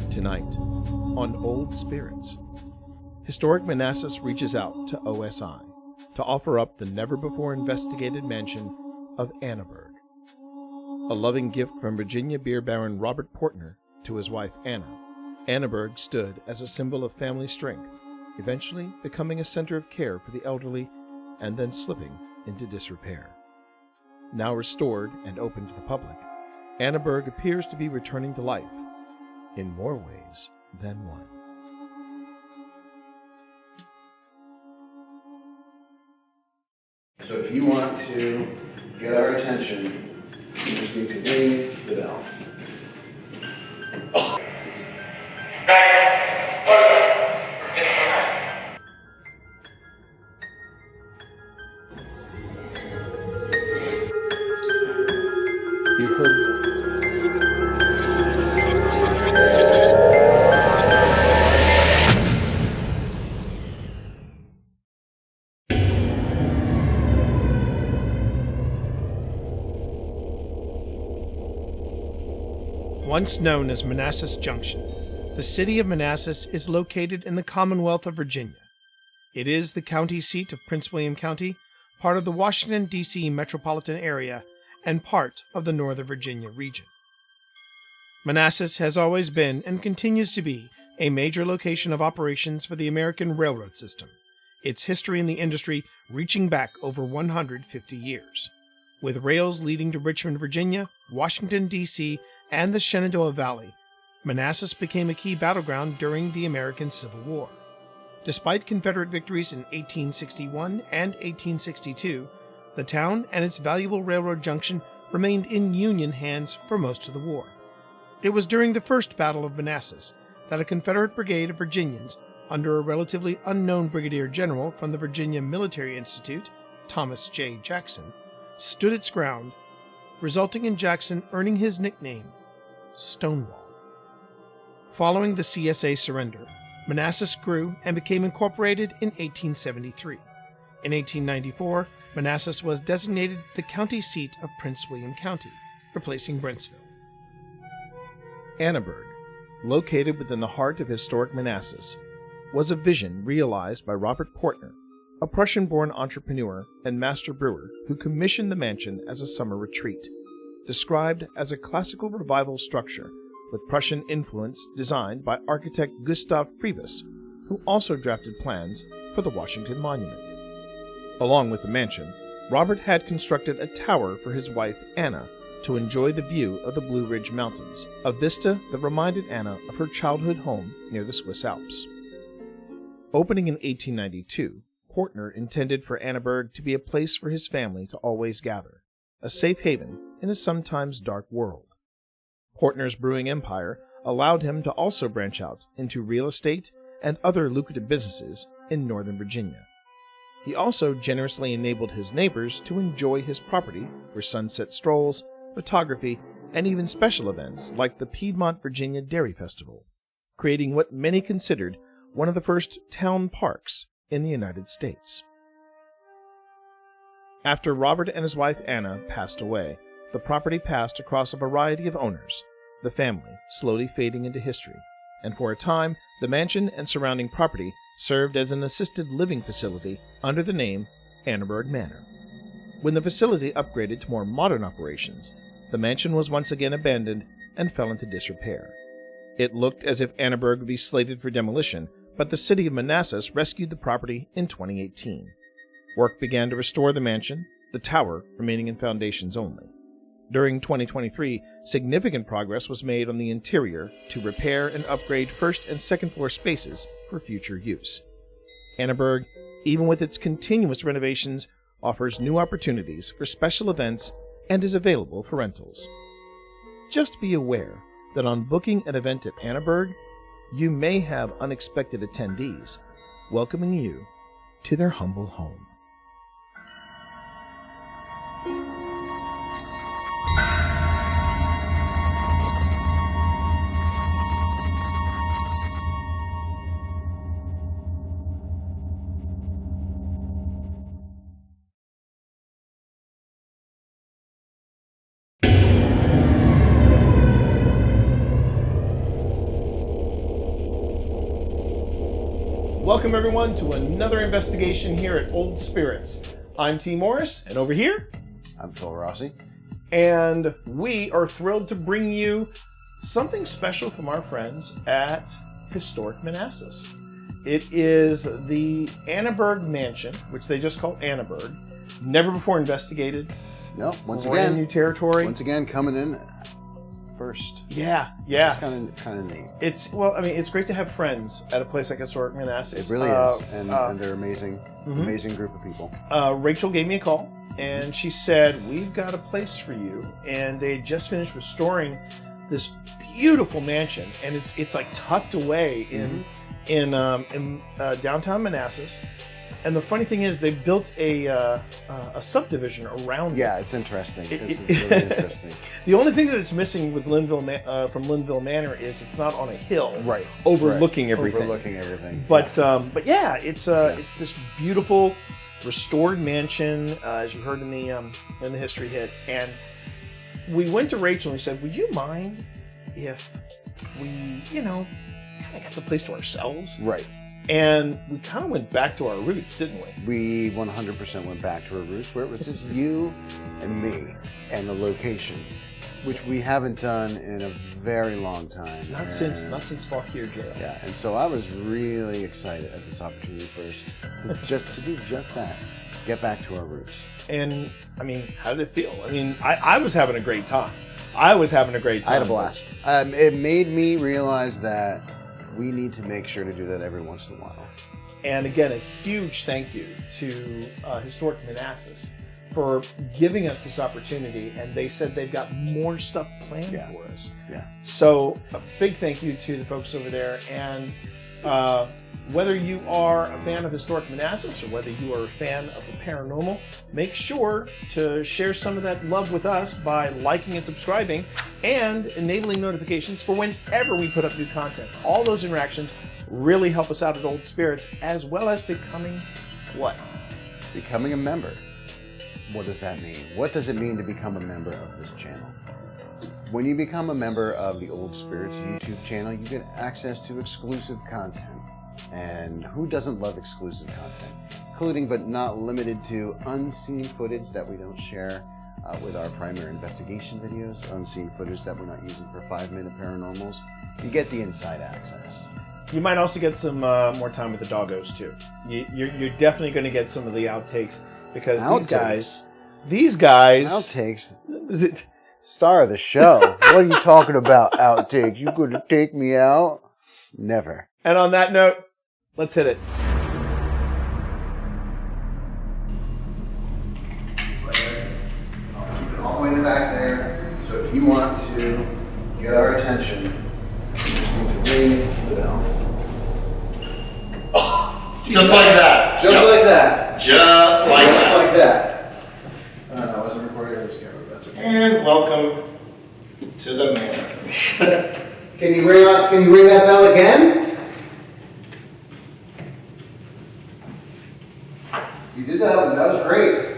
Tonight, on Old Spirits, Historic Manassas reaches out to OSI to offer up the never-before-investigated mansion of Annaburg. A loving gift from Virginia beer baron Robert Portner to his wife Anna, Annaburg stood as a symbol of family strength, eventually becoming a center of care for the elderly and then slipping into disrepair. Now restored and open to the public, Annaburg appears to be returning to life in more ways than one. So if you want to get our attention, you just need to ring the bell. You heard Once known as Manassas Junction, the city of Manassas is located in the Commonwealth of Virginia. It is the county seat of Prince William County, part of the Washington, D.C. metropolitan area, and part of the Northern Virginia region. Manassas has always been and continues to be a major location of operations for the American railroad system, its history in the industry reaching back over 150 years. With rails leading to Richmond, Virginia, Washington, D.C., and the Shenandoah Valley, Manassas became a key battleground during the American Civil War. Despite Confederate victories in 1861 and 1862, the town and its valuable railroad junction remained in Union hands for most of the war. It was during the First Battle of Manassas that a Confederate brigade of Virginians, under a relatively unknown brigadier general from the Virginia Military Institute, Thomas J. Jackson, stood its ground, resulting in Jackson earning his nickname, Stonewall. Following the CSA surrender, Manassas grew and became incorporated in 1873. In 1894, Manassas was designated the county seat of Prince William County, replacing Brentsville. Annaburg, located within the heart of historic Manassas, was a vision realized by Robert Portner, a Prussian-born entrepreneur and master brewer who commissioned the mansion as a summer retreat, described as a classical revival structure with Prussian influence designed by architect Gustav Freibus, who also drafted plans for the Washington Monument. Along with the mansion, Robert had constructed a tower for his wife Anna to enjoy the view of the Blue Ridge Mountains, a vista that reminded Anna of her childhood home near the Swiss Alps. Opening in 1892, Portner intended for Annaburg to be a place for his family to always gather, a safe haven in a sometimes dark world. Portner's brewing empire allowed him to also branch out into real estate and other lucrative businesses in Northern Virginia. He also generously enabled his neighbors to enjoy his property for sunset strolls, photography, and even special events like the Piedmont Virginia Dairy Festival, creating what many considered one of the first town parks in the United States. After Robert and his wife Anna passed away, the property passed across a variety of owners, the family slowly fading into history, and for a time, the mansion and surrounding property served as an assisted living facility under the name Annaburg Manor. When the facility upgraded to more modern operations, the mansion was once again abandoned and fell into disrepair. It looked as if Annaburg would be slated for demolition, but the city of Manassas rescued the property in 2018. Work began to restore the mansion, the tower remaining in foundations only. During 2023, significant progress was made on the interior to repair and upgrade first and second floor spaces for future use. Annaburg, even with its continuous renovations, offers new opportunities for special events and is available for rentals. Just be aware that on booking an event at Annaburg, you may have unexpected attendees welcoming you to their humble home. Welcome everyone to another investigation here at Old Spirits. I'm T. Morris, and over here, I'm Phil Rossi. And we are thrilled to bring you something special from our friends at Historic Manassas. It is the Annaburg Mansion, which they just call Annaburg. Never before investigated. No, once Brand again, new territory. Once again, coming in first. Yeah. It's kind of neat. It's great to have friends at a place like Historic Manassas. It really is, and they're amazing, amazing group of people. Rachel gave me a call, and she said, "We've got a place for you." And they had just finished restoring this beautiful mansion, and it's like tucked away in downtown Manassas. And the funny thing is, they built a subdivision around it. Yeah, it's interesting. It's really interesting. The only thing that it's missing with from Linville Manor is it's not on a hill, Right, overlooking everything. Overlooking everything. But yeah, it's this beautiful restored mansion, as you heard in the history hit. And we went to Rachel and we said, "Would you mind if we, kind of got the place to ourselves?" Right. And we kind of went back to our roots, didn't we? We 100% went back to our roots, where it was just you and me and the location, which we haven't done in a very long time. Not since Fauquier Jail. Yeah, and so I was really excited at this opportunity first to do just that, get back to our roots. And I mean, how did it feel? I mean, I was having a great time. I had a blast. It made me realize that we need to make sure to do that every once in a while. And again, a huge thank you to Historic Manassas for giving us this opportunity. And they said they've got more stuff planned for us. Yeah. So a big thank you to the folks over there. And whether you are a fan of Historic Manassas or whether you are a fan of the paranormal, make sure to share some of that love with us by liking and subscribing and enabling notifications for whenever we put up new content. All those interactions really help us out at Old Spirits, as well as becoming what? Becoming a member. What does that mean? What does it mean to become a member of this channel? When you become a member of the Old Spirits YouTube channel, you get access to exclusive content. And who doesn't love exclusive content? Including but not limited to unseen footage that we don't share with our primary investigation videos, unseen footage that we're not using for 5-minute paranormals. You get the inside access. You might also get some more time with the doggos too. You're definitely going to get some of the outtakes because these guys. Outtakes? Star of the show. What are you talking about, outtakes? You going to take me out? Never. And on that note, let's hit it. All the way in the back there. So if you want to get our attention, you just need to ring the bell. Just like that. Just like that. Just like Just like that. I wasn't recording on this camera, but that's okay. And welcome to the manor. Can you ring that bell again? You did that one. That was great.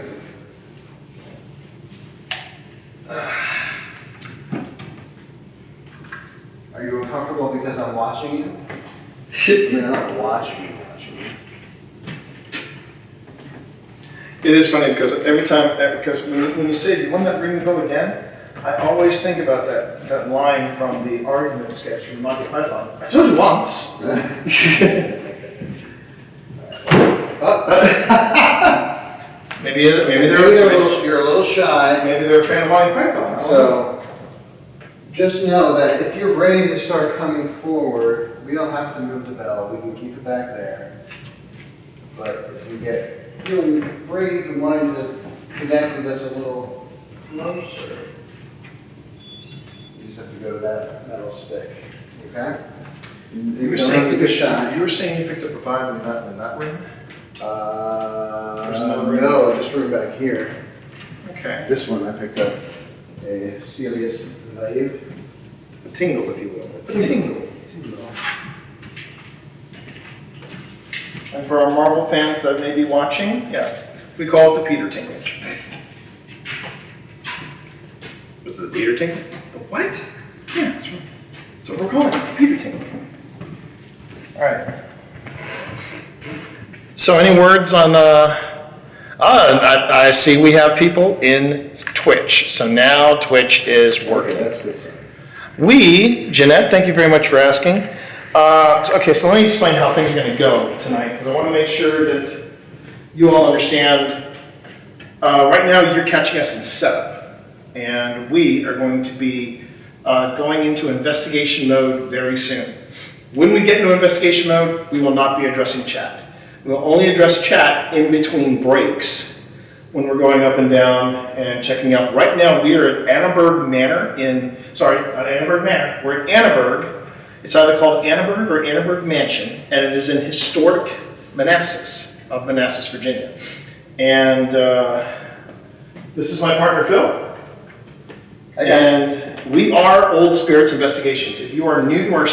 Are you uncomfortable because I'm watching you? You're not watching you. It is funny because when you say, "You want that ring the bell again?" I always think about that line from the argument sketch from Monty Python. I told you once. Maybe you're a little shy. Maybe they're a fan of Monty Python. So just know that if you're ready to start coming forward, we don't have to move the bell. We can keep it back there. But if you get feeling brave and wanting to connect with us a little closer, you just have to go to that metal stick. Okay? You were saying you picked up a vibe in that ring? No, this room back here. Okay. This one I picked up a Celius vibe. A tingle, if you will. A tingle. And for our Marvel fans that may be watching, we call it the Peter tingle. Was it the Peter tingle? The what? Yeah, that's what we're calling it, the Peter tingle. All right. So any words on, I see we have people in Twitch. So now Twitch is working. Okay, that's good. Jeanette, thank you very much for asking. Okay, so let me explain how things are going to go tonight, because I want to make sure that you all understand. Right now, you're catching us in setup, and we are going to be going into investigation mode very soon. When we get into investigation mode, we will not be addressing chat. We will only address chat in between breaks when we're going up and down and checking out. Right now, we are at Annaburg Manor not Annaburg Manor, we're at Annaburg. It's either called Annaburg or Annaburg Mansion, and it is in historic Manassas of Manassas, Virginia. And this is my partner, Phil. And we are Old Spirits Investigations. If you are new to our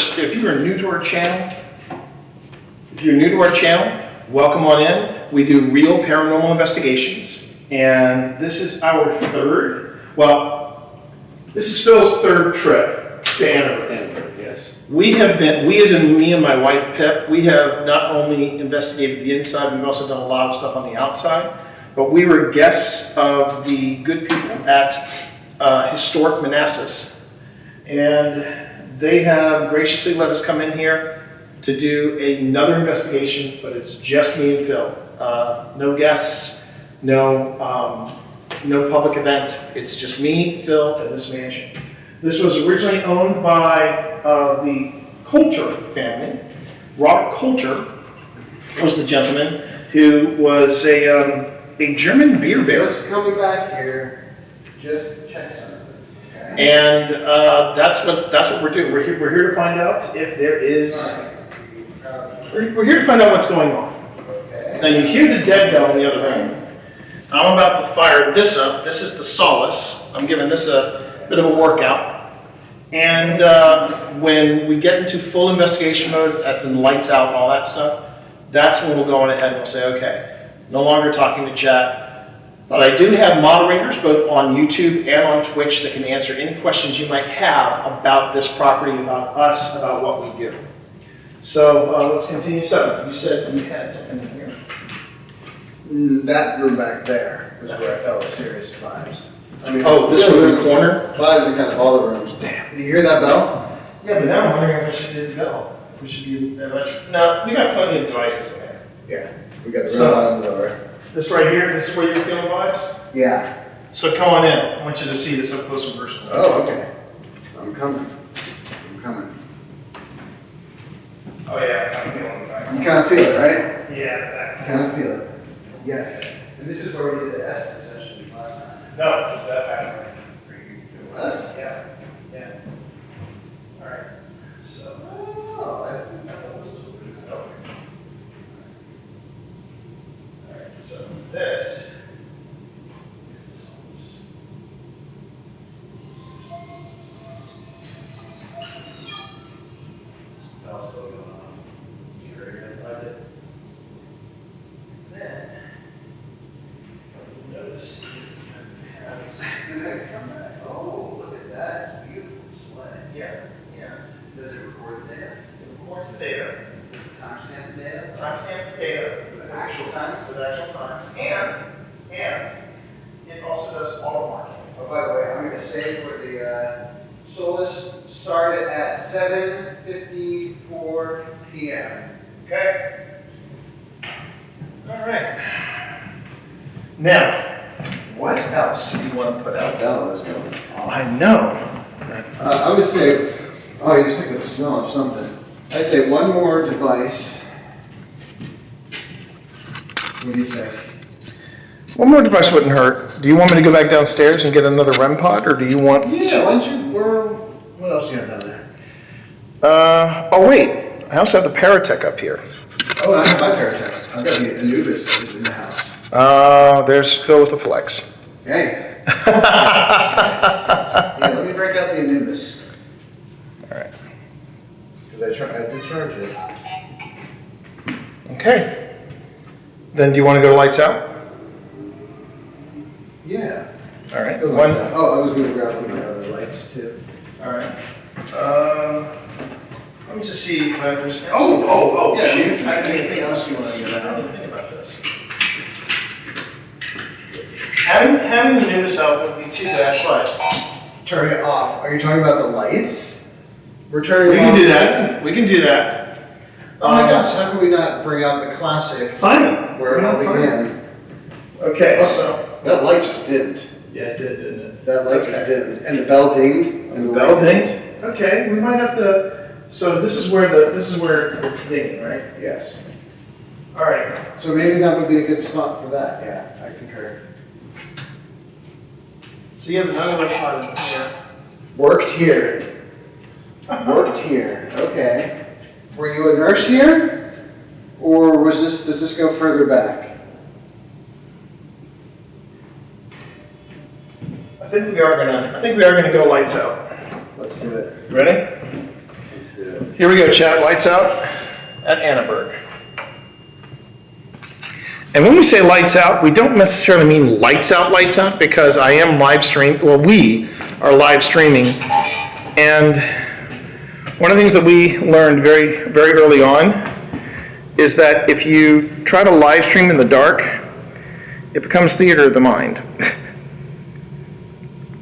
channel, welcome on in. We do real paranormal investigations, and this is our this is Phil's third trip to Annaburg. Yes. We as in me and my wife Pip, we have not only investigated the inside, we've also done a lot of stuff on the outside, but we were guests of the good people at historic Manassas, and they have graciously let us come in here to do another investigation, but it's just me and Phil. No guests, no public event. It's just me, Phil, and this mansion. This was originally owned by the Coulter family. Robert Coulter was the gentleman who was a German beer baron. Just coming back here, just to check something. Okay. And that's what we're doing. We're here to find out if there is. We're here to find out what's going on. Okay. Now you hear the dead bell in the other room. I'm about to fire this up. This is the Solace. I'm giving this a bit of a workout. And when we get into full investigation mode, that's in lights out and all that stuff, that's when we'll go on ahead and we'll say, okay, no longer talking to chat. But I do have moderators both on YouTube and on Twitch that can answer any questions you might have about this property, about us, about what we do. So let's continue. So you said you had something in here. That room back there was where I felt serious vibes. I mean, This room in the corner? Vibes in kind of all the rooms. Damn, do you hear that bell? Yeah, but now I'm wondering if I should do the bell. If we should be that much. No, we got plenty of devices in there. Yeah, we got the So- room on the door. This right here, this is where you're feeling vibes? Yeah. So come on in. I want you to see this up close and personal. Oh, okay. I'm coming. Oh yeah, I'm feeling it. You kind of feel it, right? Yeah. Kind of feel it. Yes. And this is where we did the essence session last time. No, just that back. It was? Yeah. All right. So. Oh, I think that was Okay. All right. So this is the songs. Bell's still going on. You heard it? I did. Then you'll notice it has. Come back. Oh, look at that. It's a beautiful display. Yeah. Does it record the data? It records the data. Does it timestamp the data? Timestamps the data. The actual times? So the actual times. And it also does auto marking. Oh, by the way, I'm going to say for the Solus started at 7:54 p.m. Okay? All right. Now, what else do you want to put out? That was going on. I know. I would say, oh, you just picked up a smell of something. I'd say one more device. What do you think? One more device wouldn't hurt. Do you want me to go back downstairs and get another REM pod, or do you want? Yeah, why don't you, what else you have down there? Oh wait, I also have the Paratech up here. Oh, I have my Paratech. I've got the Anubis is in the house. There's Phil with the Flex. Hey. Yeah, let me break out the Anubis. All right. Because I did charge it. Okay. Then do you want to go to lights out? Yeah. All right. Let's go One. lights out. Oh, I was going to grab one of the other lights too. All right. Let me just see if there's. Oh, Yeah, shoot. anything else you want to get out? Think about does. Having the news out would be too bad, but Turn it off. Are you talking about the lights? We're turning we off. can do that. We can do that. Oh my gosh, how can we not bring out the classic? Simon, Where it all began. Okay, so That light just dimmed. yeah, it did, didn't it? That light just dimmed. And the bell dinged. And the bell dinged. Okay, we might have to. So this is where it's dinging, right? Yes. All right. So maybe that would be a good spot for that. Yeah, I concur. So you have another one on here. Worked here. Worked here. Okay. Were you a nurse here? Or does this go further back? I think we are gonna go lights out. Let's do it. Ready? Let's do it. Here we go, chat. Lights out at Annaburg. And when we say lights out, we don't necessarily mean lights out, because I am live stream. Well, we are live streaming. And one of the things that we learned very, very early on is that if you try to live stream in the dark, it becomes theater of the mind.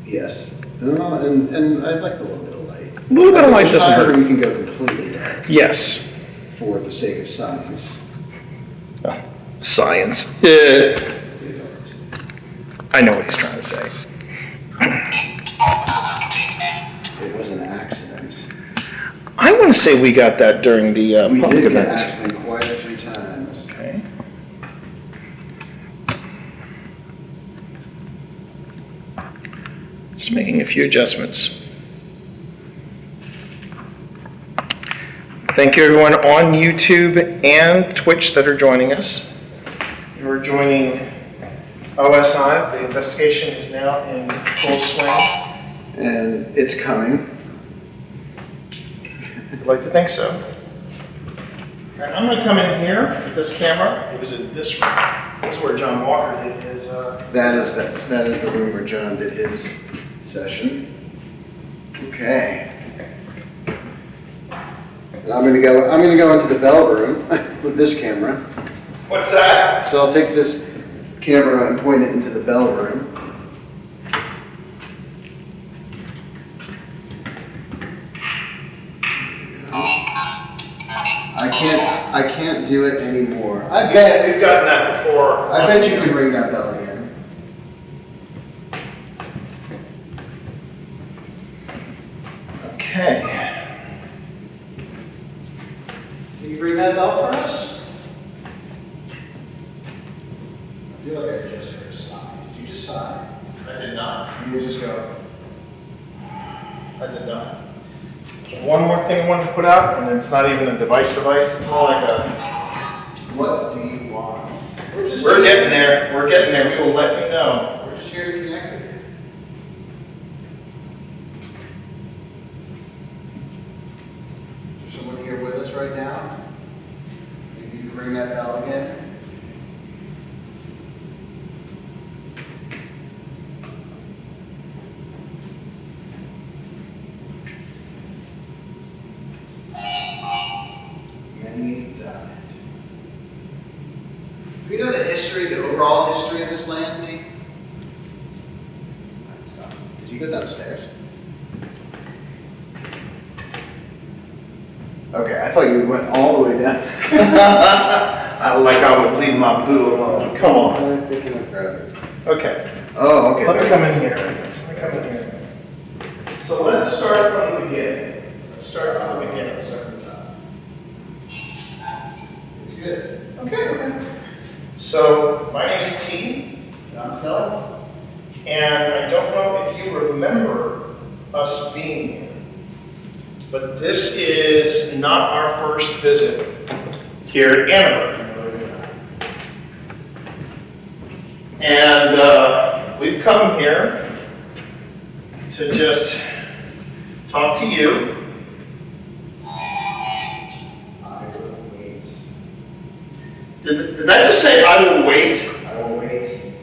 Yes. And I'd like a little bit of light. A little bit of light doesn't hurt. You can go completely dark. Yes. For the sake of science. Science. I know what he's trying to say. It was an accident. I want to say we got that during the We public did get event. accident quite a few times. Okay. Just making a few adjustments. Thank you everyone on YouTube and Twitch that are joining us. We're joining OSI. The investigation is now in full swing. And it's coming. I'd like to think so. And I'm going to come in here with this camera. It was in this room. This is where John Walker did his. That is the room where John did his session. Okay. And I'm gonna go into the bell room with this camera. What's that? So I'll take this camera and point it into the bell room. I can't do it anymore. I bet We've gotten that before. I bet you can ring that bell again. Okay. Can you ring that bell for us? I feel like I just heard a sigh. Did you just sigh? I did not. You just go. I did not. There's one more thing I wanted to put out, and it's not even a device. It's more like a. What do you want? We're getting there. We're getting there. We will let you know. We're just here to connect with you. Is there someone here with us right now? Maybe you can ring that bell again. Many died. Do we know the history, the overall history of this land, T? Did you go downstairs? Okay, I thought you went all the way downstairs. Like I would leave my boo alone. Come on. I'm thinking of gravity. Okay. Oh, okay. Let me come in here. Let me come in here. So let's start from the beginning. Let's start from the beginning. Let's start from the top. It's good. Okay. So my name is T, John Phil? and I don't know if you remember us being here, but this is not our first visit here at Annaburg. And we've come here to just talk to you. I will wait. Did that just say I will wait? I will wait.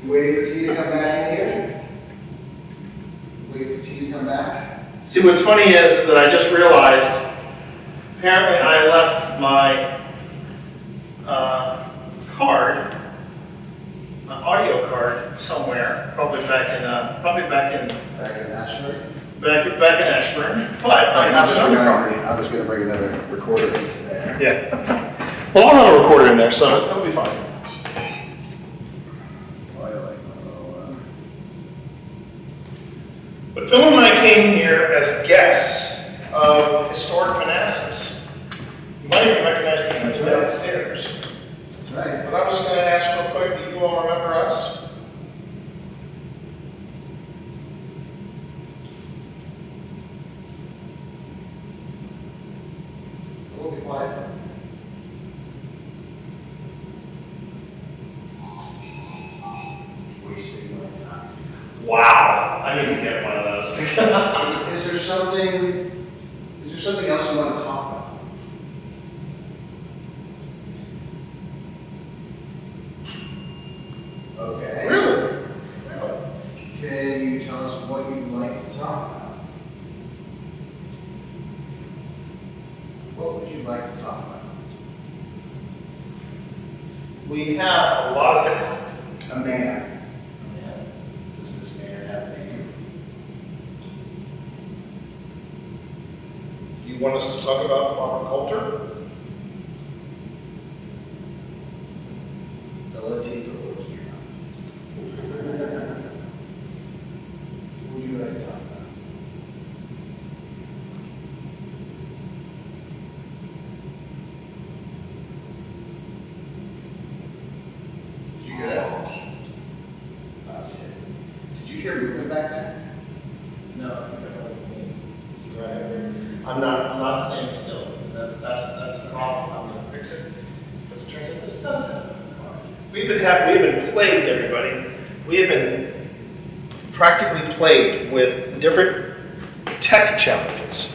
You waiting for T to come back in here? Waiting for T to come back? See, what's funny is that I just realized apparently I left my card, an audio card somewhere, probably back in Ashburn? back in Ashburn. But I have another card. I was going to bring another recorder into there. Yeah. Well, I'll have a recorder in there, so it'll be fine. Oh, I like my little, But Phil and I came here as guests of historic Manassas. You might even recognize me as downstairs. That's right. But I was going to ask real quick, do you all remember us? We'll be quiet. Wasting my time. Wow, I need to get one of those. Is there something else you want to talk about? Okay. Really? Can you tell us what you'd like to talk about? What would you like to talk about? We have a lot of different. A manor. Does this manor have a name? Do you want us to talk about our culture? Don't let it take the words in your mouth. What would you like to talk about? Did you hear that? That was it. Did you hear movement back there? No, I'm not staying still. That's the problem. I'm gonna fix it. Because it turns out this does have a card. We've been plagued, everybody. We have been practically plagued with different tech challenges,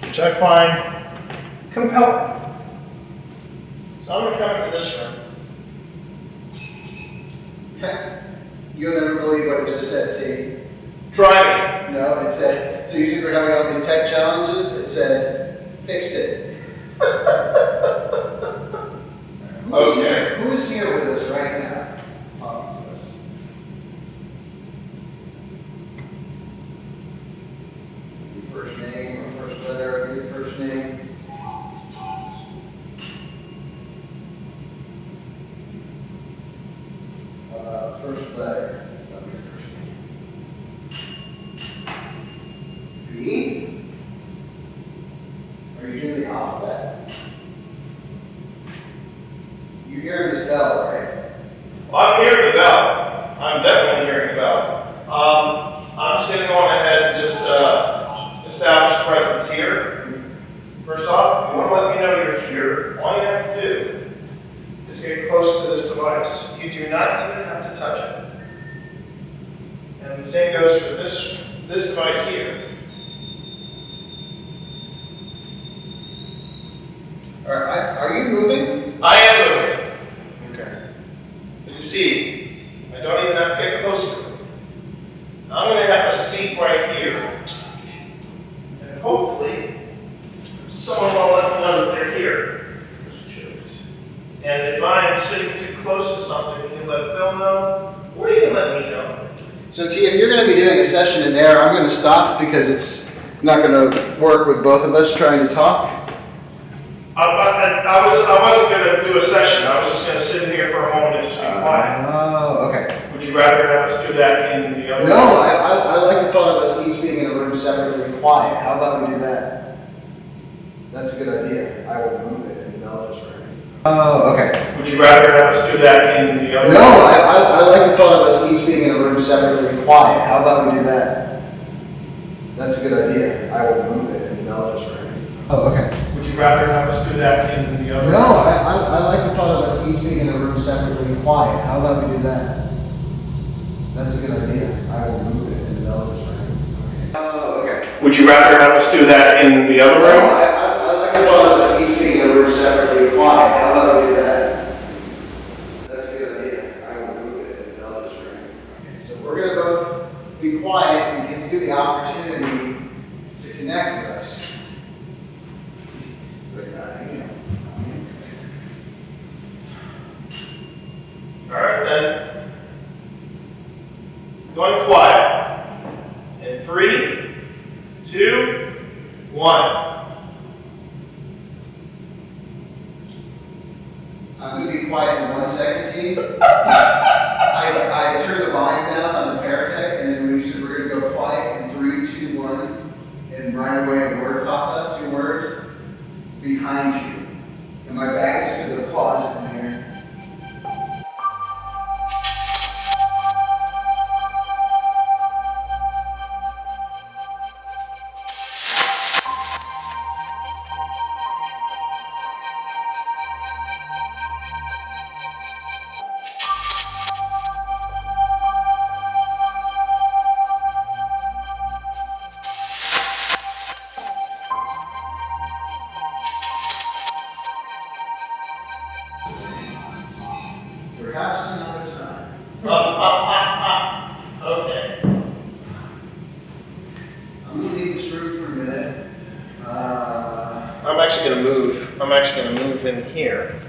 which I find compelling. So I'm gonna come into this room. You'll never believe what it just said, T. Try me. No, it said, the reason we're having all these tech challenges, it said, fix it. Okay. Who is here with us right now? Talking to us. Your first name or first letter of your first name? First letter of your first name. B? Are you doing the alphabet? You hearing this bell, right? Well, I'm hearing the bell. I'm definitely hearing the bell. I'm just going to go on ahead and just establish presence here. First off, if you want to let me know you're here, all you have to do is get close to this device. You do not even have to touch it. And the same goes for this device here. Are you moving? I am moving. Okay. But you see, I don't even have to get closer. I'm going to have a seat right here. And hopefully, someone will let me know that they're here. And if I'm sitting too close to something, you can let Bill know, or you can let me know. So T, if you're going to be doing a session in there, I'm going to stop because it's not going to work with both of us trying to talk. I wasn't going to do a session. I was just going to sit here for a moment and just be quiet. Oh, okay. Would you rather have us do that in the other No, room? I like the thought of us each being in a room separately and quiet. How about we do that? That's a good idea. I will move it and Bella just right. Oh, okay. Would you rather have us do that in the other No, room? I like the thought of us each being in a room separately and quiet. How about we do that? That's a good idea. I will move it and Bella just right. Oh, okay. Would you rather have us do that in the other room? No, I like the thought of us each being in a room separately and quiet. How about we do that? That's a good idea. I will move it and Bella just right. Oh, okay. Would you rather have us do that in the other No, room? I like the thought of us each being in a room separately and quiet. How about we do that? That's a good idea. I will move it and Bella just right. Okay, so we're going to both be quiet and give you the opportunity to connect with us. But, now. I'm going to be quiet in 1 second, T. I turned the volume down on the Paratech, and then we said we're going to go quiet in 3, 2, 1, and right away a word popped up, 2 words, behind you. And my back is to the closet in here. Perhaps another time. Okay. I'm going to leave this room for a minute. I'm actually going to move in here.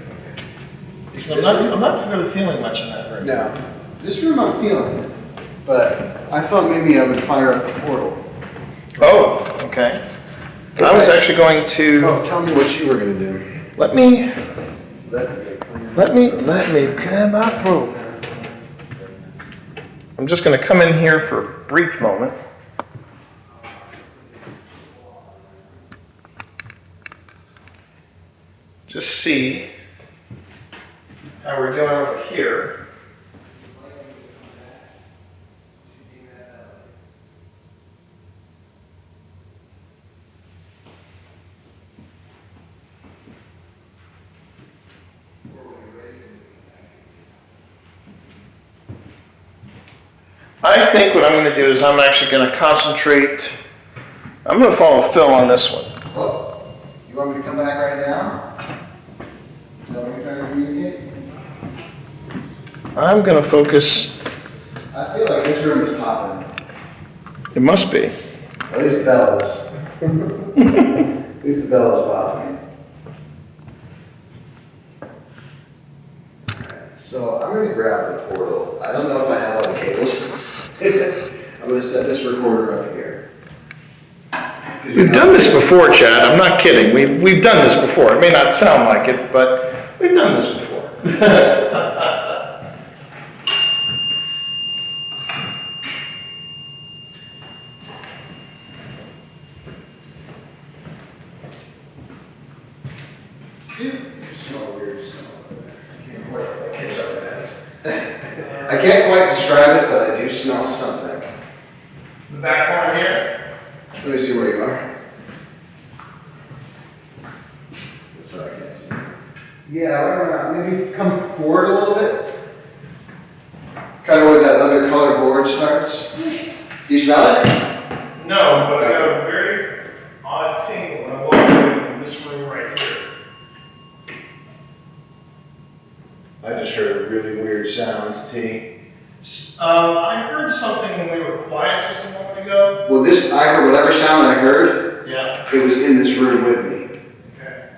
Because I'm not really feeling much in that room. No. This room I'm feeling, but I thought maybe I would fire up the portal. Oh, okay. I was actually going to. Oh, tell me what you were going to do. Let me come out through. I'm just going to come in here for a brief moment. Just see how we're doing over here. I think what I'm going to do is I'm actually going to concentrate. I'm going to follow Phil on this one. Oh, you want me to come back right now? Is that what you're trying to communicate? I'm going to focus. I feel like this room is popping. It must be. At least the bell is. At least the bell is popping. So I'm going to grab the portal. I don't know if I have all the cables. I'm going to set this recorder up here. We've done this before, Chad. I'm not kidding. We've done this before. It may not sound like it, but we've done this before. You smell weird smell over there. I can't quite I can't quite describe it, but I do smell something. The back corner here. Let me see where you are. That's what I can see. Yeah, right around. Maybe come forward a little bit. Kind of where that other color board starts. Do you smell it? No, but I got a very odd tingle when I walk away from this room right here. I just heard a really weird sound, T. I heard something when we were quiet just a moment ago. Well, I heard whatever sound I heard, Yeah. it was in this room with me. Okay.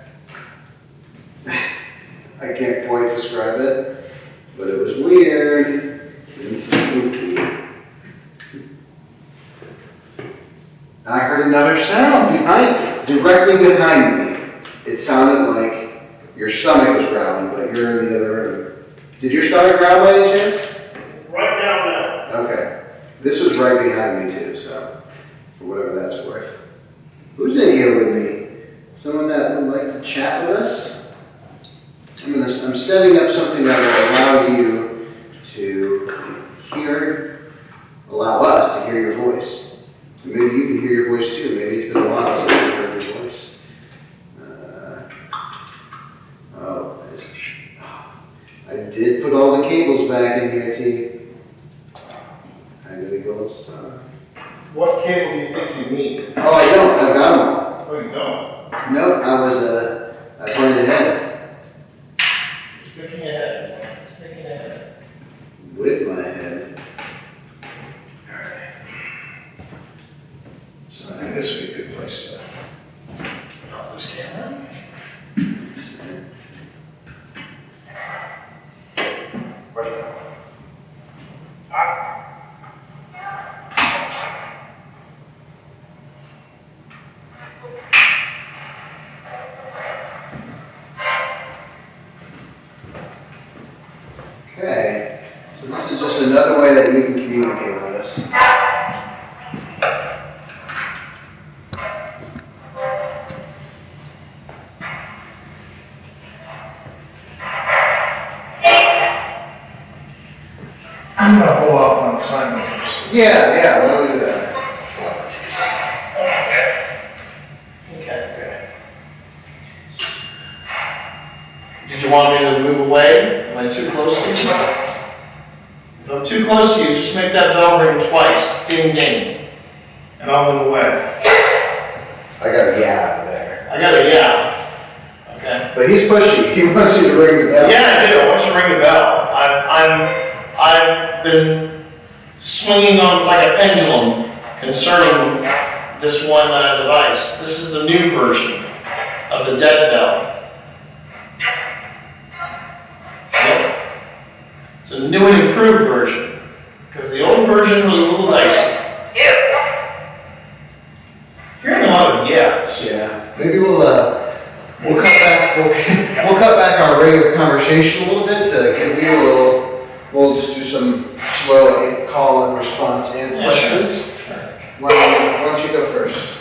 I can't quite describe it, but it was weird and spooky. I heard another sound directly behind me. It sounded like your stomach was growling, but you're in the other room. Did your stomach growl by any chance? Right down now. Okay. This was right behind me too, so for whatever that's worth. Who's in here with me? Someone that would like to chat with us? I'm setting up something that will allow you to allow us to hear your voice. Maybe you can hear your voice too. Maybe it's been a while since you've heard your voice. I did put all the cables back in here, T. I'm gonna go and start. What cable do you think you need? Oh, I don't. I've got them all. Oh, you don't? Nope, I planned ahead. Thinking ahead. Thinking ahead. With my head. Alright. So I think this would be a good place to put off this camera. Where do you go? another way that you can communicate with us. I'm gonna hold off on signing for just a Yeah, why don't we do that? Okay. Did you want me to move away? Am I too close to you? If I'm too close to you, just make that bell ring twice. Ding, ding. And I'll move away. I got a yeah over there. I got a yeah. Okay. But he's pushy. He wants you to ring the bell. Yeah, I do. I want you to ring the bell. I've been swinging on like a pendulum concerning this one device. This is the new version of the dead bell. Yep. It's a new and improved version because the old version was a little dicey. Hearing a lot of yes. Yeah. Maybe we'll cut back. We'll cut back our rate of conversation a little bit to give you a little. We'll just do some slow call and response and questions. Sure. Why don't you go first?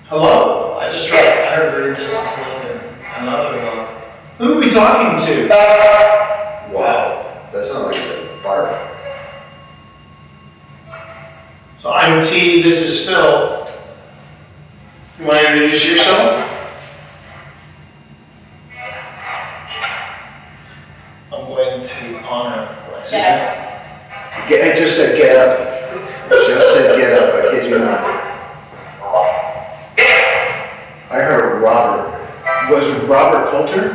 Hello. I heard a very distant hello there. Another hello. Who are we talking to? Wow. That sounds like a bark. So I'm T, this is Phil. You want to introduce yourself? I'm going to honor what I said. It just said get up. It just said get up. I kid you not. I heard Robert. Was it Robert Portner?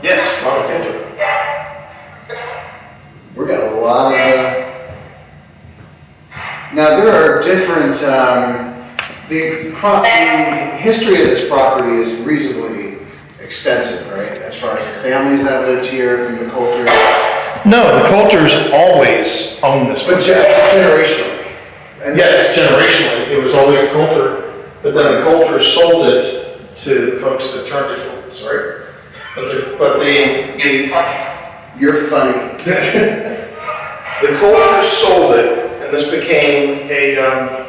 Yes, Robert Portner. We're got a lot of. Now there are different. The history of this property is reasonably extensive, right? As far as the families that lived here from the Coulters. No, the Coulters always owned this But place. just generationally. And Yes, generationally, it was always Coulter, but then the Coulters sold it to the folks that turned it over, sorry. You're funny. The Coulters sold it, and this became a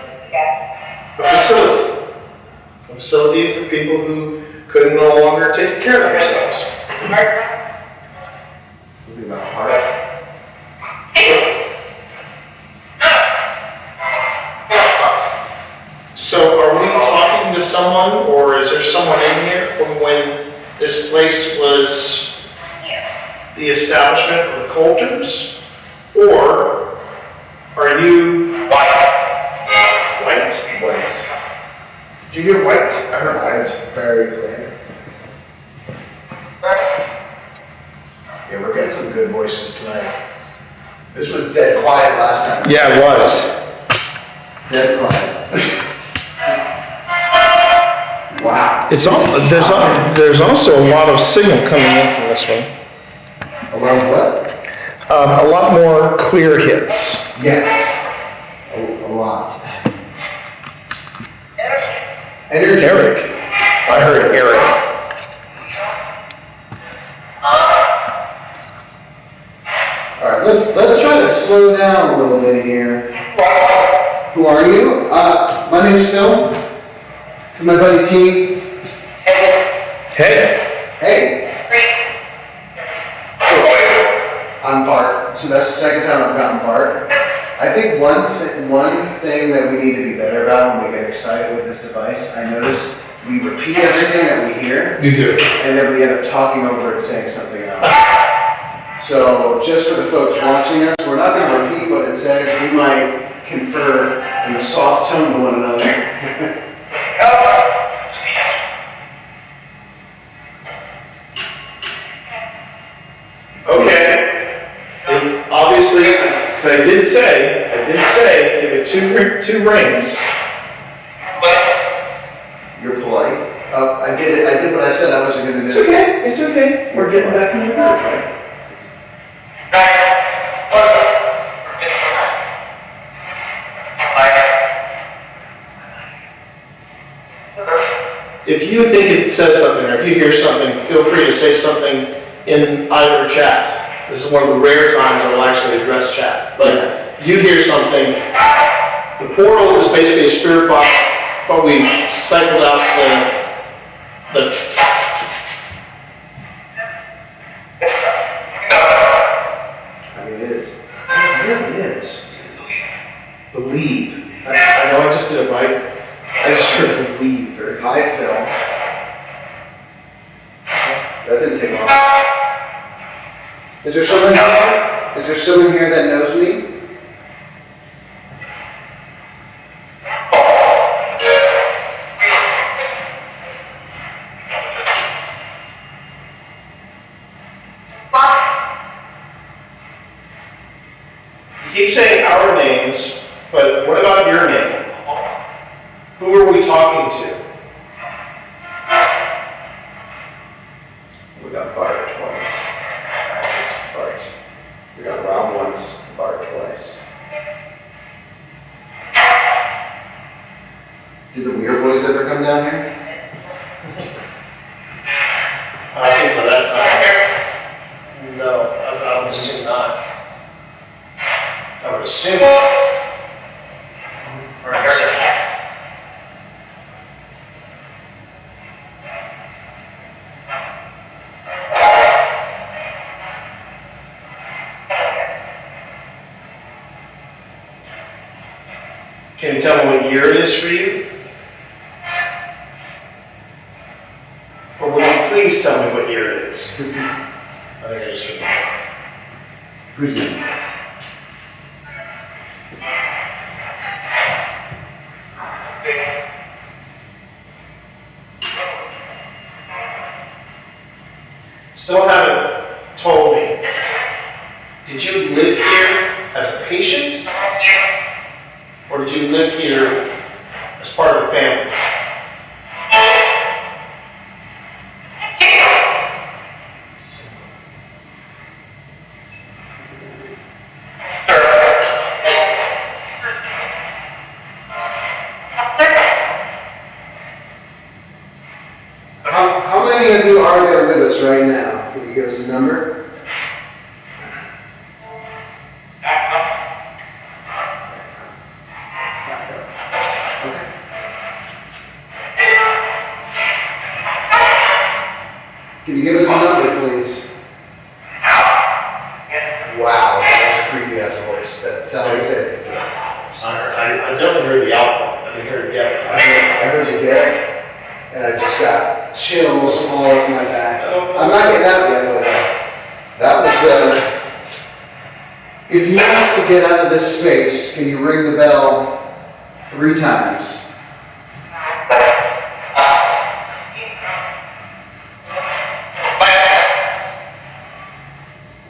facility for people who could no longer take care of themselves. Something about heart. So are we talking to someone, or is there someone in here from when this place was the establishment of the Coulters? Or are you white? White. Did you hear white? I heard white very clear. Yeah, we're getting some good voices tonight. This was dead quiet last time. Yeah, it was. Dead quiet. Wow. There's also a lot of signal coming in from this one. A lot of what? A lot more clear hits. Yes. A lot. Energy. Eric. I heard Eric. All right, let's try to slow down a little bit here. Who are you? My name's Phil. This is my buddy T. Hey. Hey. I'm Bart. So that's the second time I've gotten Bart. I think one thing that we need to be better about when we get excited with this device, I notice we repeat everything that we hear. You do. And then we end up talking over it, saying something else. So just for the folks watching us, we're not going to repeat what it says. We might confer in a soft tone to one another. Okay. And obviously, because I did say, give it two rings. You're polite. I get it. I did what I said I wasn't going to do. It's okay. We're getting back in the group, right? If you think it says something, or if you hear something, feel free to say something in either chat. This is one of the rare times I will actually address chat. But you hear something. The portal is basically a spirit box, but we cycled out the I mean, it is. It really is. Believe. I know I just did it right. I just heard believe. Hi, Phil. That didn't take long. Is there someone here? Is there someone here that knows me? You keep saying our names, but what about your name? Who are we talking to? We got Bart twice. Bart. We got Rob once, Bart twice. Did the weird boys ever come down here? I think for that time. No, I would assume not. I would assume. Or I'm saying. Can you tell me what year it is for you? Or would you please tell me what year it is? I think I just heard that. Whose name? Still haven't told me. Did you live here as a patient? Or did you live here as part of the family? How many of you are there with us right now? Can you give us a number? Can you give us a number, please? Wow, that was a creepy ass voice. That's how they said it. I definitely heard the album. I didn't hear it yet. I heard you get it, and I just got chills all over my back. I'm not getting out yet, but that was, if you want us to get out of this space, can you ring the bell 3 times?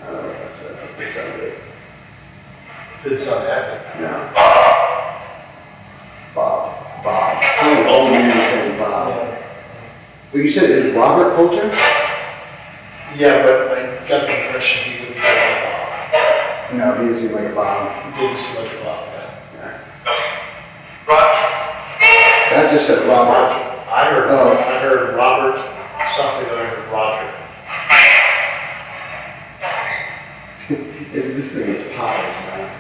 I don't know if that's it. I think so good. Did it sound happy? No. Bob. It's only an old man saying Bob. Well, you said it was Robert Portner? Yeah, but I got the impression he wouldn't go like Bob. No, he didn't seem like a Bob. He didn't seem like a Bob, Yeah. That just said Robert. I heard Robert, something that I heard Roger. This thing is popping tonight.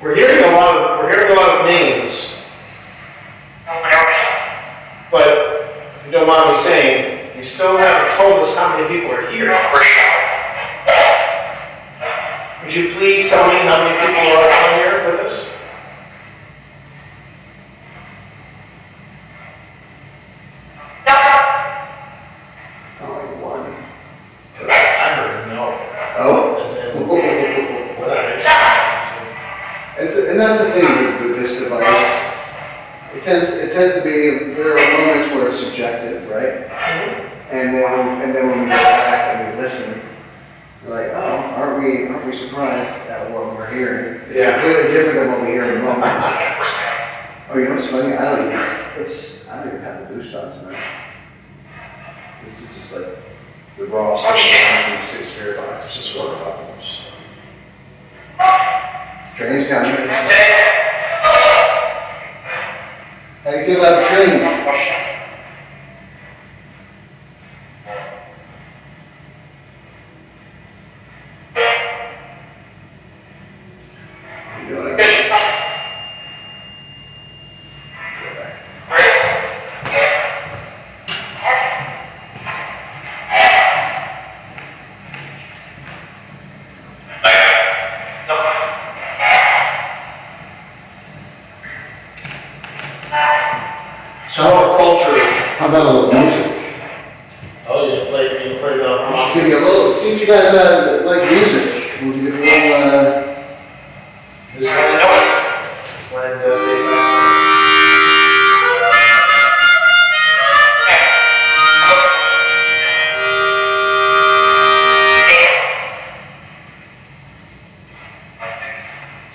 We're hearing a lot of names. But if you don't mind me saying, you still haven't told us how many people are here. Would you please tell me how many people are here with us? It's not like 1. I heard no. Oh. As in, we're not interested. And that's the thing with this device. It tends to be, there are moments where it's subjective, right? And then when we go back and we listen, we're like, oh, aren't we surprised at what we're hearing? It's completely different than what we hear in the moment. Oh, you know what's funny? I don't even have the boost on tonight. This is just like the raw signal from the 6 spirit box. It's just what about Train's coming. How do you feel about the train? So our culture. How about a little music? Oh, you play the Just give you a little, see if you guys like music. We'll give you a little, This land does take back.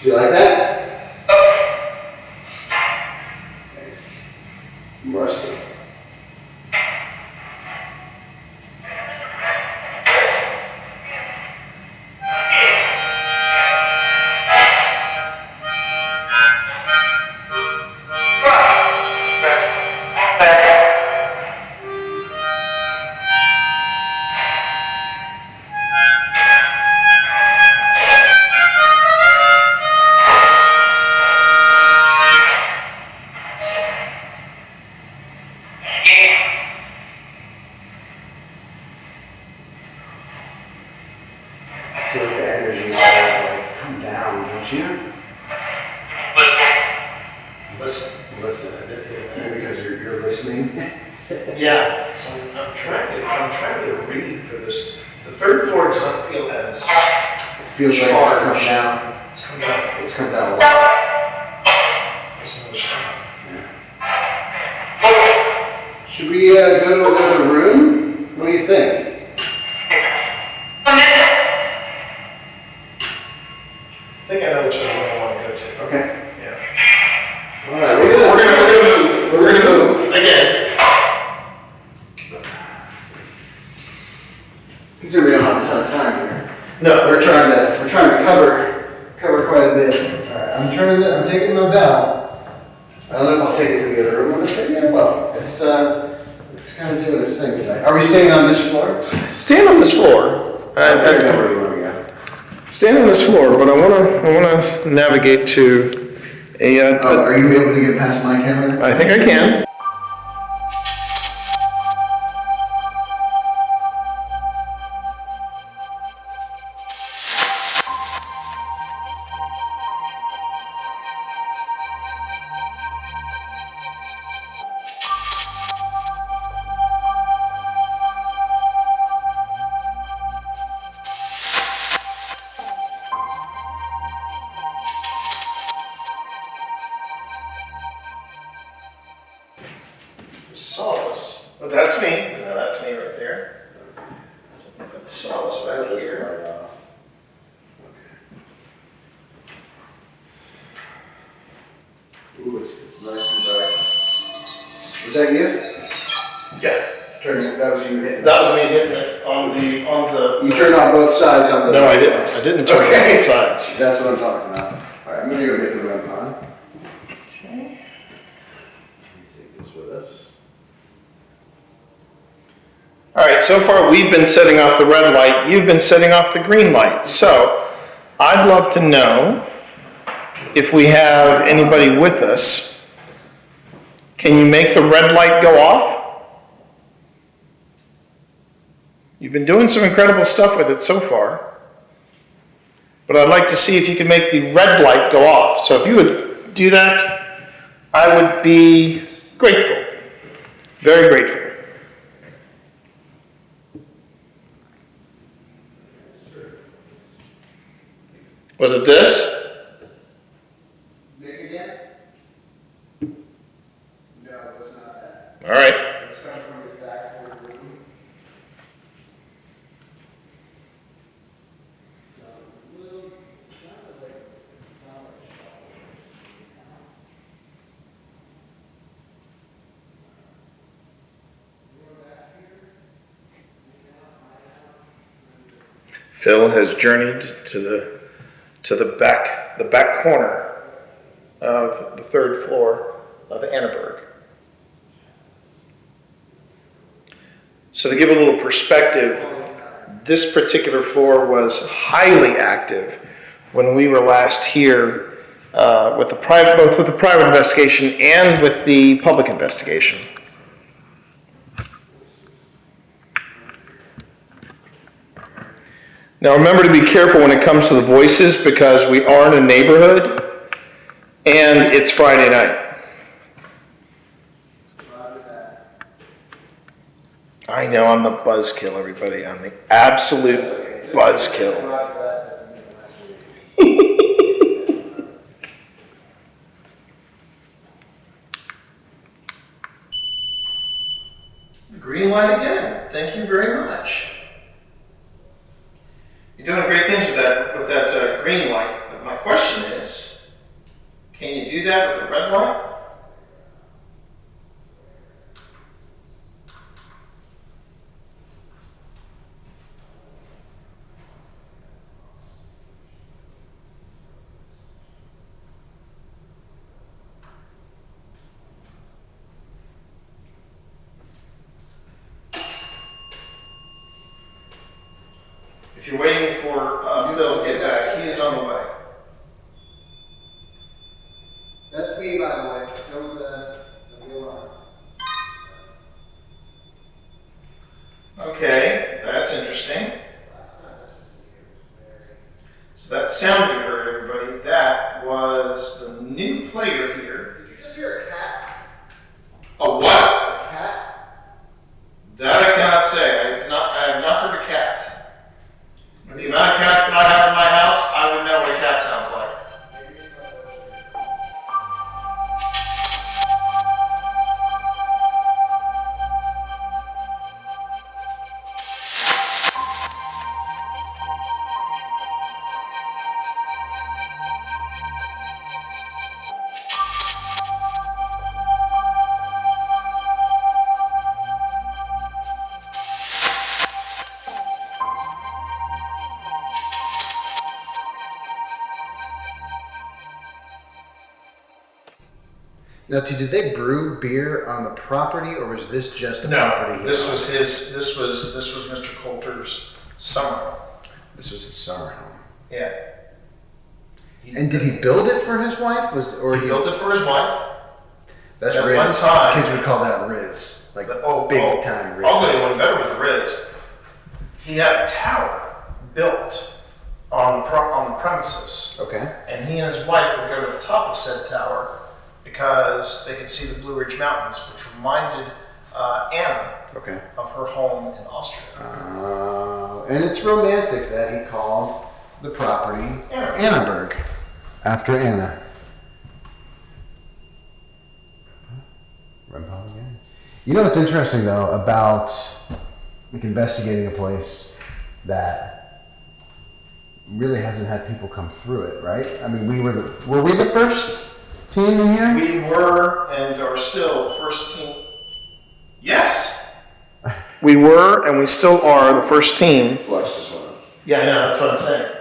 do you like that? Thanks. I'm rusty. I feel like the energy is like, come down, don't you? Listen. I did hear that. Maybe because you're listening. Yeah. So I'm trying to read for this. The third floor does not feel as It feels like it's come down. It's come down. It's come down a lot. Listen to the sound. Should we go to another room? What do you think? I think I know which one I want to go to. Okay. Yeah. All right. We're gonna move. We're gonna move again. Considering we don't have a ton of time here. No, We're trying to cover quite a bit. All right. I'm taking the bell. I don't know if I'll take it to the other room on this day. Yeah, well, it's kind of doing its thing tonight. Are we staying on this floor? stand on this floor. I think I know where you want to go. Stand on this floor, but I wanna navigate to a. Are you able to get past my camera? I think I can. Solace. Well, that's me. No, that's me right there. So put the solace back here. Ooh, it's nice and dark. Was that you? Yeah, That was you hitting. that was me hitting it on the. You turned on both sides on the. No, I didn't. I didn't turn Okay. on both sides. That's what I'm talking about. All right, I'm gonna go get the REM pod. Okay. Take this with us. All right. So far, we've been setting off the red light. You've been setting off the green light. So, I'd love to know if we have anybody with us. Can you make the red light go off? You've been doing some incredible stuff with it so far. But I'd like to see if you can make the red light go off. So if you would do that, I would be grateful. Very grateful. Was it this? Nick again? No, it was not that. All right. It was coming from his back toward the room. Phil has journeyed to the back corner of the third floor of Annaburg. So to give a little perspective, this particular floor was highly active when we were last here with both with the private investigation and with the public investigation. Now remember to be careful when it comes to the voices because we are in a neighborhood and it's Friday night. I know I'm the buzzkill, everybody. I'm the absolute buzzkill. The green light again. Thank you very much. You're doing great things with that green light. But my question is, can you do that with the red light? If you're waiting for Phil to get back, he is on the way. That's me, by the way. Don't be alarmed. Okay, that's interesting. So that sound you heard, everybody, that was the new player here. Did you just hear a cat? A what? A cat? That I cannot say. I have not heard a cat. With the amount of cats that I have in my house, I would know what a cat sounds like. Now, did they brew beer on the property, or was this just a property? This was Mr. Coulter's summer home. This was his summer home. Yeah. And did he build it for his wife? He built it for his wife. That's At Riz. one time- Kids would call that Riz, like big time Riz. I'll go one better with Riz. He had a tower built on the premises. Okay. And he and his wife would go to the top of said tower because they could see the Blue Ridge Mountains, which reminded Anna of her home in Austria. And it's romantic that he called the property Annaburg, after Anna. Run pop again. You know what's interesting though about investigating a place that really hasn't had people come through it, right? I mean, were we the first team in here? We were and are still the first team. Yes. We were and we still are the first team. Flush this one up. Yeah, I know, that's what I'm saying.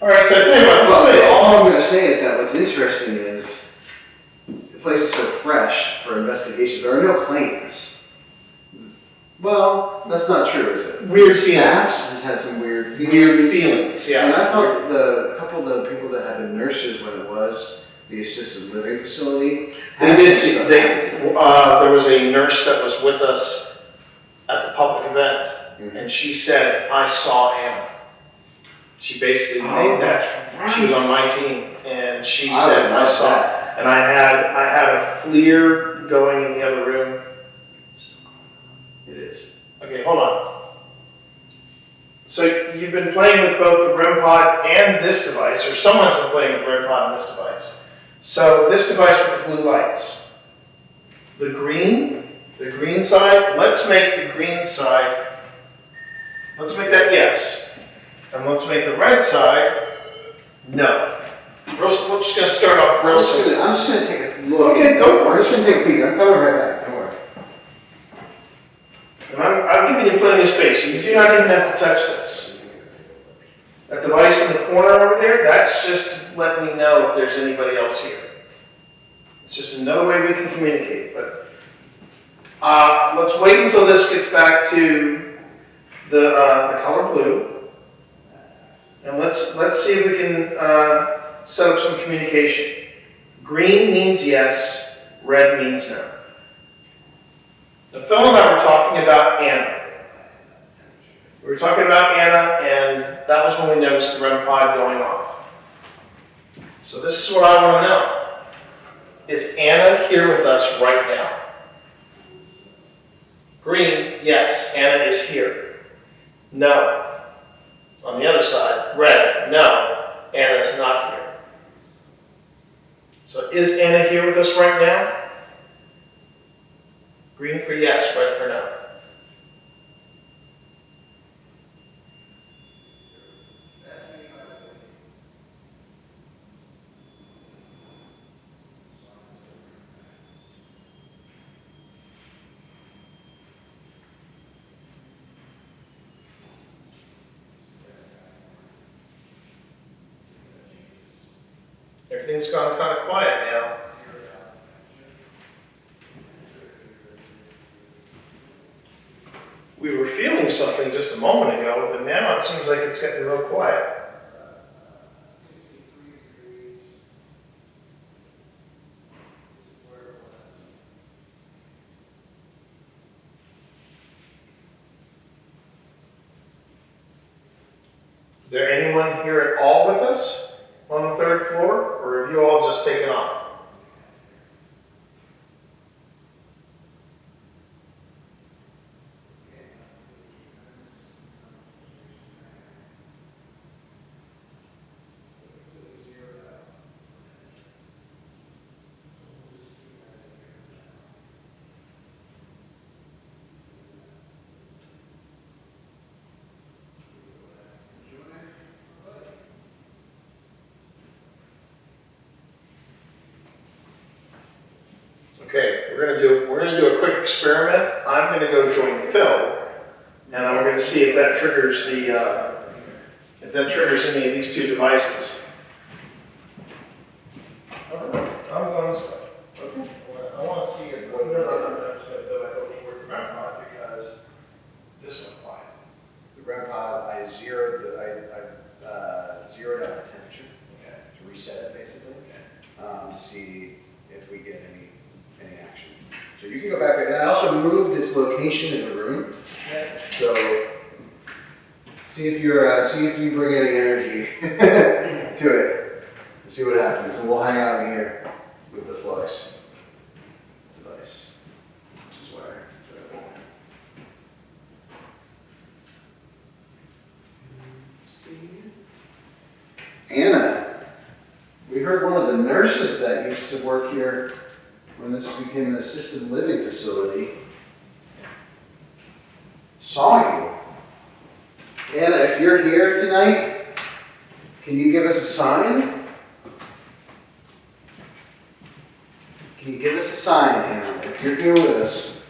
All right, so I tell you what, All I'm going to say is that what's interesting is the place is so fresh for investigation. There are no claims. Well, that's not true, is it? Weird Staff feelings. has had some weird feelings. Weird feelings, yeah. And I thought a couple of the people that had been nurses when it was the assisted living facility. They did see, there was a nurse that was with us at the public event, and she said, I saw Anna. She basically made that. Right. She was on my team, and she I said, would I love saw. that. And I had a FLIR going in the other room. It is. Okay, hold on. So you've been playing with both the REM pod and this device, or someone's been playing with the REM pod and this device. So this device with the blue lights. The green side, let's make the green side, let's make that yes. And let's make the red side, no. We're just going to start off real simple. I'm just going to take a look. Okay, go for it. I'm just going to take a peek. I'm coming right back. Don't worry. And I'm giving you plenty of space. You do not even have to touch this. That device in the corner over there, that's just to let me know if there's anybody else here. It's just another way we can communicate. But let's wait until this gets back to the color blue. And let's see if we can set up some communication. Green means yes, red means no. Now, Phil and I were talking about Anna. We were talking about Anna, and that was when we noticed the REM pod going off. So this is what I want to know. Is Anna here with us right now? Green, yes, Anna is here. No. On the other side, red, no, Anna is not here. So is Anna here with us right now? Green for yes, red for no. Everything's gone kind of quiet now. We were feeling something just a moment ago, but now it seems like it's getting real quiet. Is there anyone here at all with us on the third floor, or have you all just taken off? Okay, we're gonna do a quick experiment. I'm gonna go join Phil, and we're gonna see if that triggers any of these two devices. Okay, I'm going this way. Okay. I want to see if no, I go towards the REM pod because this went quiet. The REM pod, I zeroed zeroed out the temperature. Okay. To reset it basically. Okay. To see if we get any action. So you can go back there, and I also moved this location in the room. Okay. So see if you bring any energy to it. See what happens, and we'll hang out here with the flux device, which is where. Anna, we heard one of the nurses that used to work here when this became an assisted living facility saw you. Anna, if you're here tonight, can you give us a sign? Can you give us a sign, Anna, if you're here with us?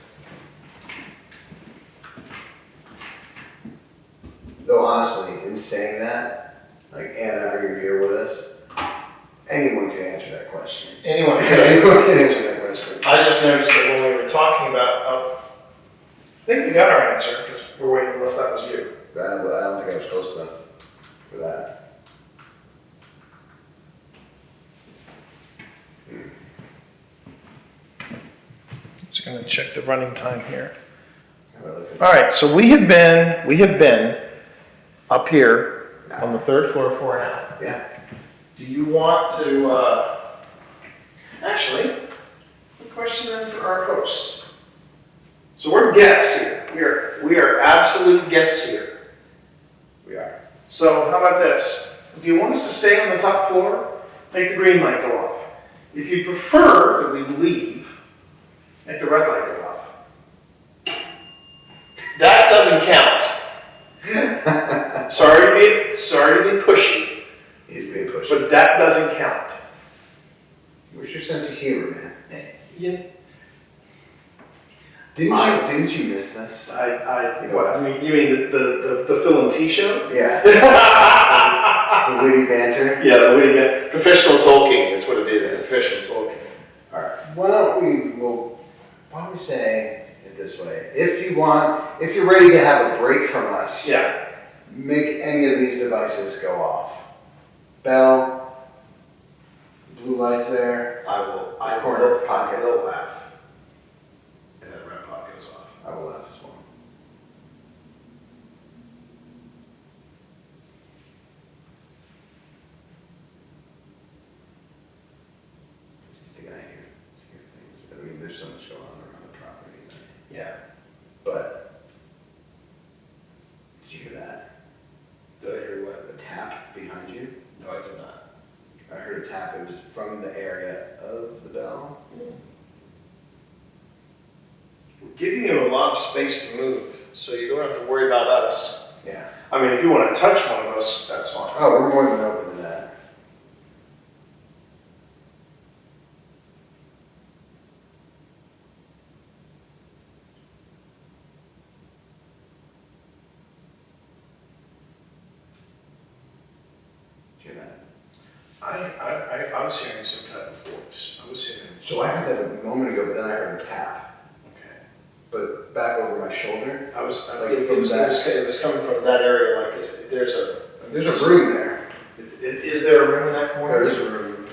Though honestly, in saying that, like, Anna, are you here with us? Anyone can answer that question. Anyone can answer that question. I just noticed that when we were talking about, I think we got our answer because we're waiting unless that was you. I don't think I was close enough for that. Just gonna check the running time here. All right, so we have been up here on the third floor for an hour. Yeah. Do you want to, actually, a question then for our hosts. So we're guests here. We are absolute guests here. We are. So how about this? If you want us to stay on the top floor, make the green light go off. If you prefer that we leave, make the red light go off. That doesn't count. Sorry to be pushy. He's being pushed. But that doesn't count. Where's your sense of humor, man? Yeah. Didn't you miss this? You mean the Phil and T show? Yeah. The witty banter. Yeah, the witty banter. Professional talking is what it is. It's professional talking. All right. Why don't we say it this way? If you're ready to have a break from us, yeah, make any of these devices go off. Bell, blue lights there. I will Pocket. They'll laugh. And then red pod goes off. I will laugh as well. I think I hear things. I mean, there's so much going on around the property. Yeah. But did you hear that? Did I hear what? The tap behind you? No, I did not. I heard a tap. It was from the area of the bell. We're giving you a lot of space to move, so you don't have to worry about us. Yeah. I mean, if you want to touch one of us, that's fine. Oh, we're more than open to that. Did you hear that? I was hearing some type of voice. I was hearing. So I heard that a moment ago, but then I heard a tap. Okay. But back over my shoulder. I was Like it from was coming from that area. Like, if there's a room there. Is there a room in that corner? There is a room.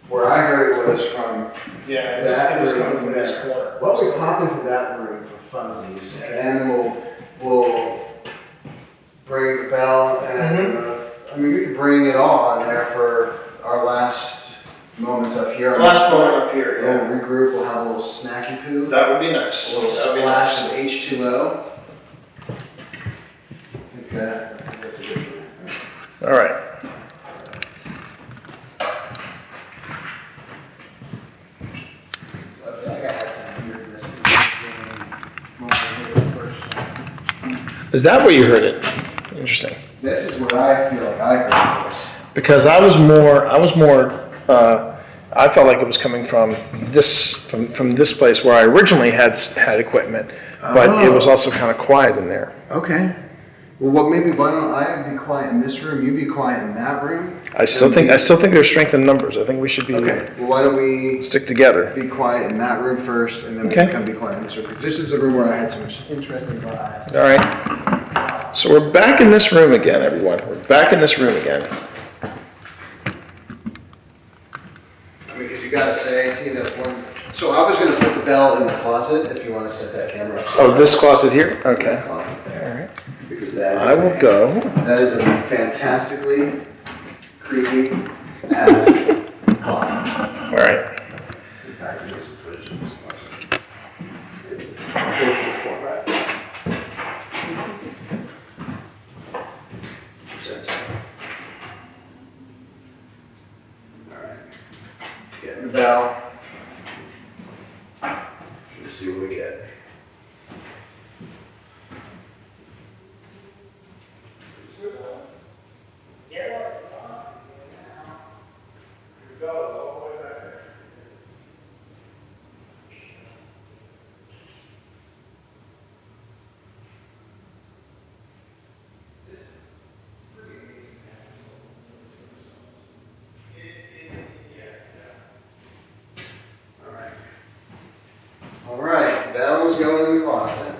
Where I heard it was from. Yeah, That it was room coming from this there. corner. Well, we pop into that room for funsies, and then we'll bring the bell, and I mean, we could bring it all on there for our last moments up here. Last moment up here, yeah. We'll regroup. We'll have a little snacky poo. That would be nice. A little That would be splash nice. of H2O. I think that's a good one. All right. I feel like I had some weirdness in this when I heard it first. Is that where you heard it? Interesting. This is where I feel like I heard this. Because I felt like it was coming from this place where I originally had equipment, but it was also kind of quiet in there. Okay. Well, why don't I be quiet in this room? You be quiet in that room. I still think there's strength in numbers. I think we should be Okay. Well, why don't we stick together. be quiet in that room first, and then we Okay. can come be quiet in this room, because this is the room where I had some interesting vibes. All right. So we're back in this room again, everyone. We're back in this room again. I mean, because you gotta say, T, that's one. So I was gonna put the bell in the closet. If you want to set that camera up. Oh, this closet here? Okay. That closet there. All right. Because that. I will go. That is a fantastically creepy ass closet. All right. In fact, there's some footage of this closet. It's a portrait format. Presents. All right. Getting the bell. Let's see what we get. All right, bell's going in the closet.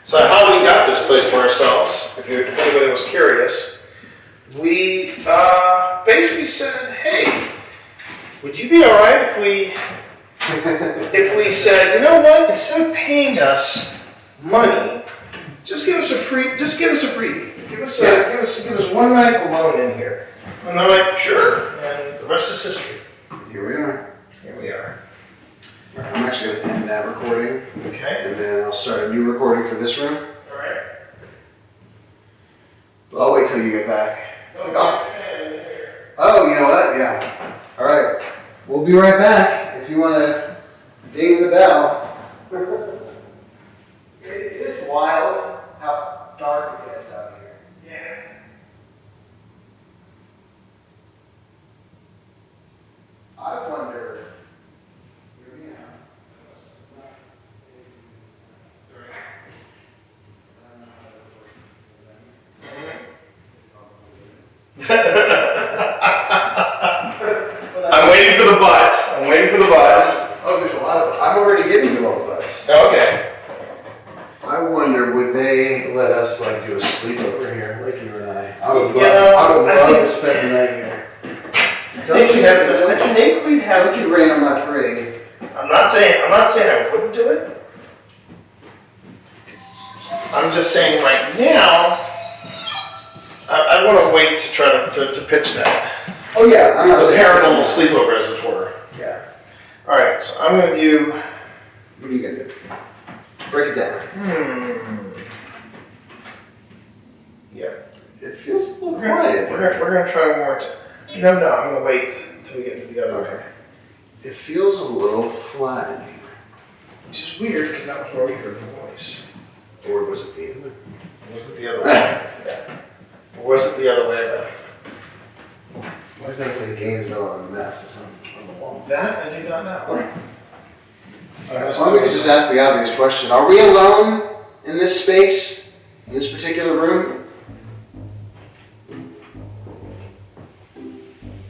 So how we got this place for ourselves, if anybody was curious, we basically said, hey, would you be all right if we said, you know what, instead of paying us money, just give us a freebie. Give us one night alone in here. And they're like, sure. And the rest is history. Here we are. Here we are. All right, I'm actually going to end that recording, Okay. and then I'll start a new recording for this room. All right. But I'll wait till you get back. Oh, you know what? Yeah. All right. We'll be right back if you want to ding the bell. It is wild how dark it gets out here. Yeah. I wonder. Hear me out. I'm waiting for the butt. Oh, there's a lot of. I'm already giving you all the butts. Okay. I wonder, would they let us like do a sleepover here, like you and I? I would You know, love to spend the night here. I think we'd have Don't you rain on my parade? I'm not saying I wouldn't do it. I'm just saying right now, I want to wait to try to pitch that. Oh yeah, I'm not As a saying paranormal sleepover, as it were. All right, so I'm going to do... What are you going to do? Break it down. Yeah. It feels a little We're gonna try one more time. No, I'm going to wait until we get into the other one. Okay. It feels a little flat in here. Which is weird because that was where we heard the voice. Or was it the other? Was it the other way? Yeah. Or was it the other way around? Why does that say Gainesville and Manassas on the wall? That I do not know. Why don't we could just ask the obvious question. Are we alone in this space? In this particular room? Did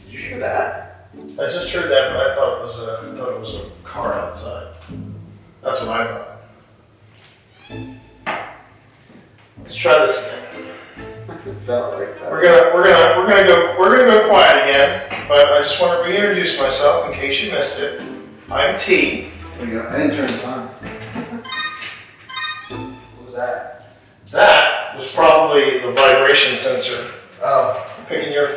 you hear that? I just heard that, but I thought it was a car outside. That's what I thought. Let's try this again. It sounded like that. We're gonna go quiet again, but I just want to reintroduce myself in case you missed it. I'm T. I didn't turn this on. What was that? That was probably the vibration sensor. Oh. Picking your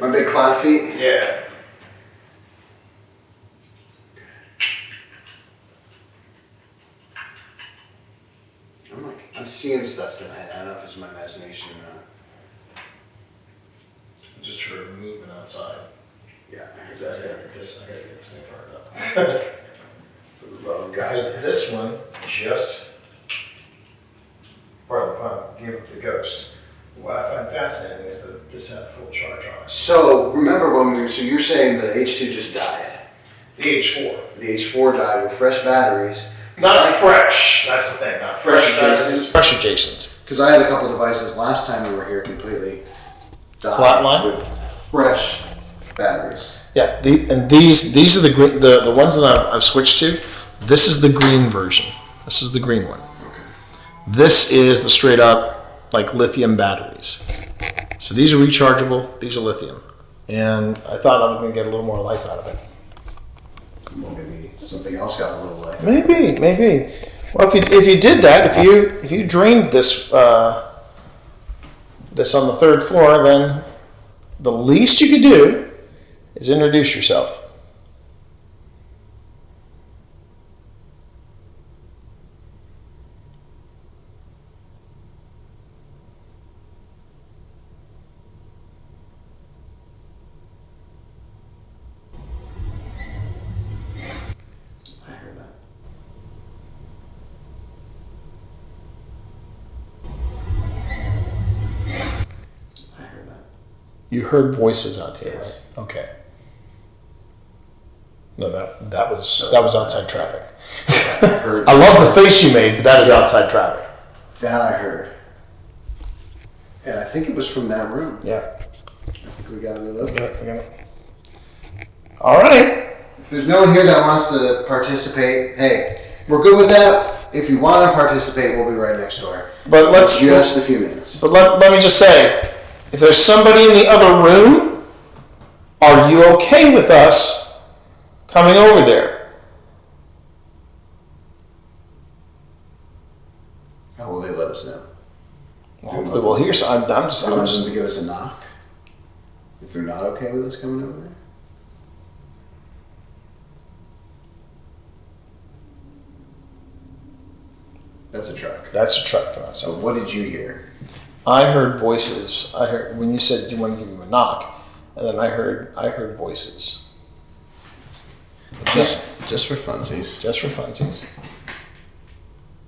My big cloud feet? Yeah. I'm seeing stuff tonight. I don't know if it's my imagination or not. I just heard a movement outside. Yeah, I heard I gotta that. get this thing fired up. For the love of God. Because this one just, pardon the pun, gave up the ghost. What I find fascinating is that this had full charge on it. So remember so you're saying the H2 just died. The H4. The H4 died with fresh batteries. Not fresh, that's the thing, not fresh. Fresh adjacent. Because I had a couple devices last time we were here completely died Flatline? with fresh batteries. Yeah, these are the ones that I've switched to. This is the green version. This is the green one. Okay. This is the straight up like lithium batteries. So these are rechargeable. These are lithium, and I thought I was going to get a little more life out of it. Well, maybe something else got a little life. Maybe. Well, if you did that, if you drained this this on the third floor, then the least you could do is introduce yourself. I heard that. I heard that. You heard voices out here, Yes. right? Okay. No, that was outside traffic. I heard I love the face you made, but that is outside traffic. that. I heard. And I think it was from that room. Yeah. I think we got to reload. All right. If there's no one here that wants to participate, hey, we're good with that. If you want to participate, we'll be right next door. But let's Just a few minutes. But let me just say, if there's somebody in the other room, are you okay with us coming over there? How will they let us know? Hopefully we'll hear some. I'm Do you want them just to give us a knock? If they're not okay with us coming over there? That's a truck. that's a truck. Though, So so what did you hear? I heard voices. I heard when you said you want to give him a knock, and then I heard voices. Just for funsies. Just for funsies.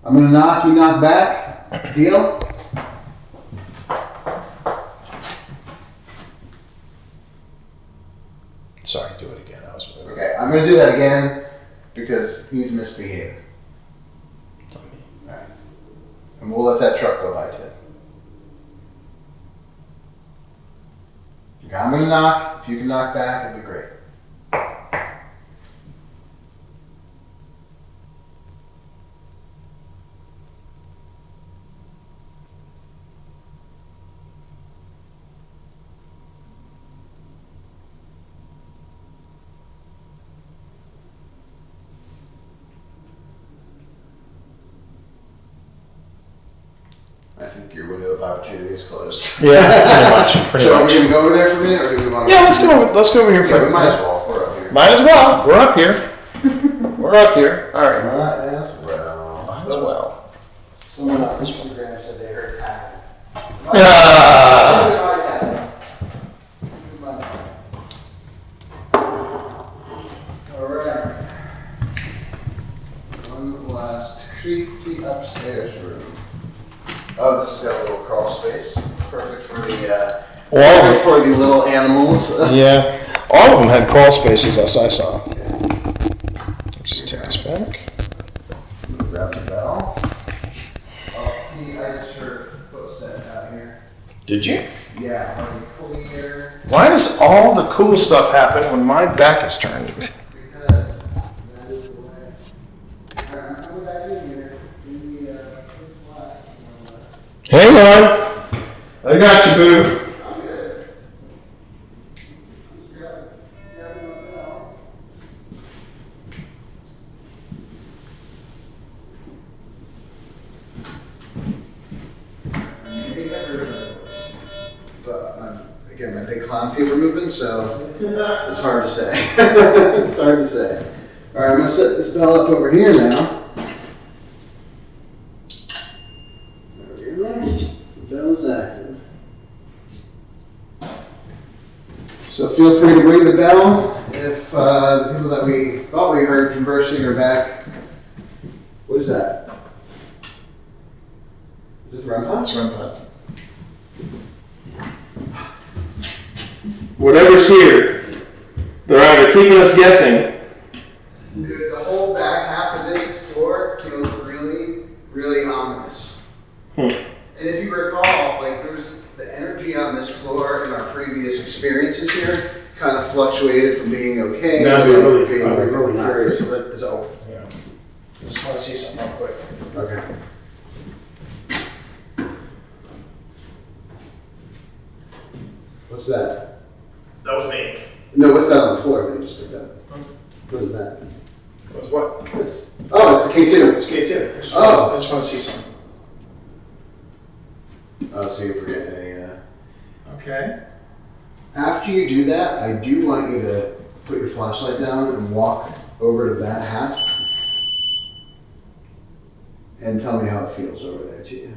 I'm gonna knock, you knock back. Deal? Sorry, do it again. I was Okay, I'm gonna do that again because he's misbehaving. It's on me. Alright. And we'll let that truck go by too. Okay, I'm gonna knock. If you can knock back, it'd be great. I think your window of opportunity is closed. Yeah, pretty much. So are we gonna go over there for a minute, or do we want to? Yeah, let's go over here Yeah, for we might as well. We're up here. here. Might as well. We're up here. We're up here. All right. Might as well. Might as well. Someone on Instagram said they heard Pat. Alright. One last creepy upstairs room. Oh, this has got a little crawl space. Perfect for the little animals. Yeah. All of them had crawl spaces, as I saw. Just take this back. Grab the bell. Oh, see, I just heard footsteps out here. Did you? Yeah, are we pulling here? Why does all the cool stuff happen when my back is turned? Because that is the way. Alright, I'm coming back in here. In the flat. Hang on. I got you, boo. I'm good. Just grabbing my bell. I may have heard that voice. But again, my big clown fever moving, so it's hard to say. It's hard to say. All right, I'm gonna set this bell up over here now. There we go. The bell is active. So feel free to ring the bell if the people that we thought we heard conversing are back. What is that? Is this REM pod? That's REM pod. Whatever's here, they're either keeping us guessing. Dude, the whole back half of this floor feels really, really ominous. And if you recall, like there's the energy on this floor in our previous experiences here kind of fluctuated from being okay to I'd be like being really not curious. great. Is it open? Yeah. I just want to see something real quick. Okay. What's that? That was me. No, what's that on the floor that you just picked up? What is that? That was what? This. Oh, it's the K2. It's K2. Oh. I just want to see something. Oh, so you're forgetting any. Okay. After you do that, I do want you to put your flashlight down and walk over to that half and tell me how it feels over there to you.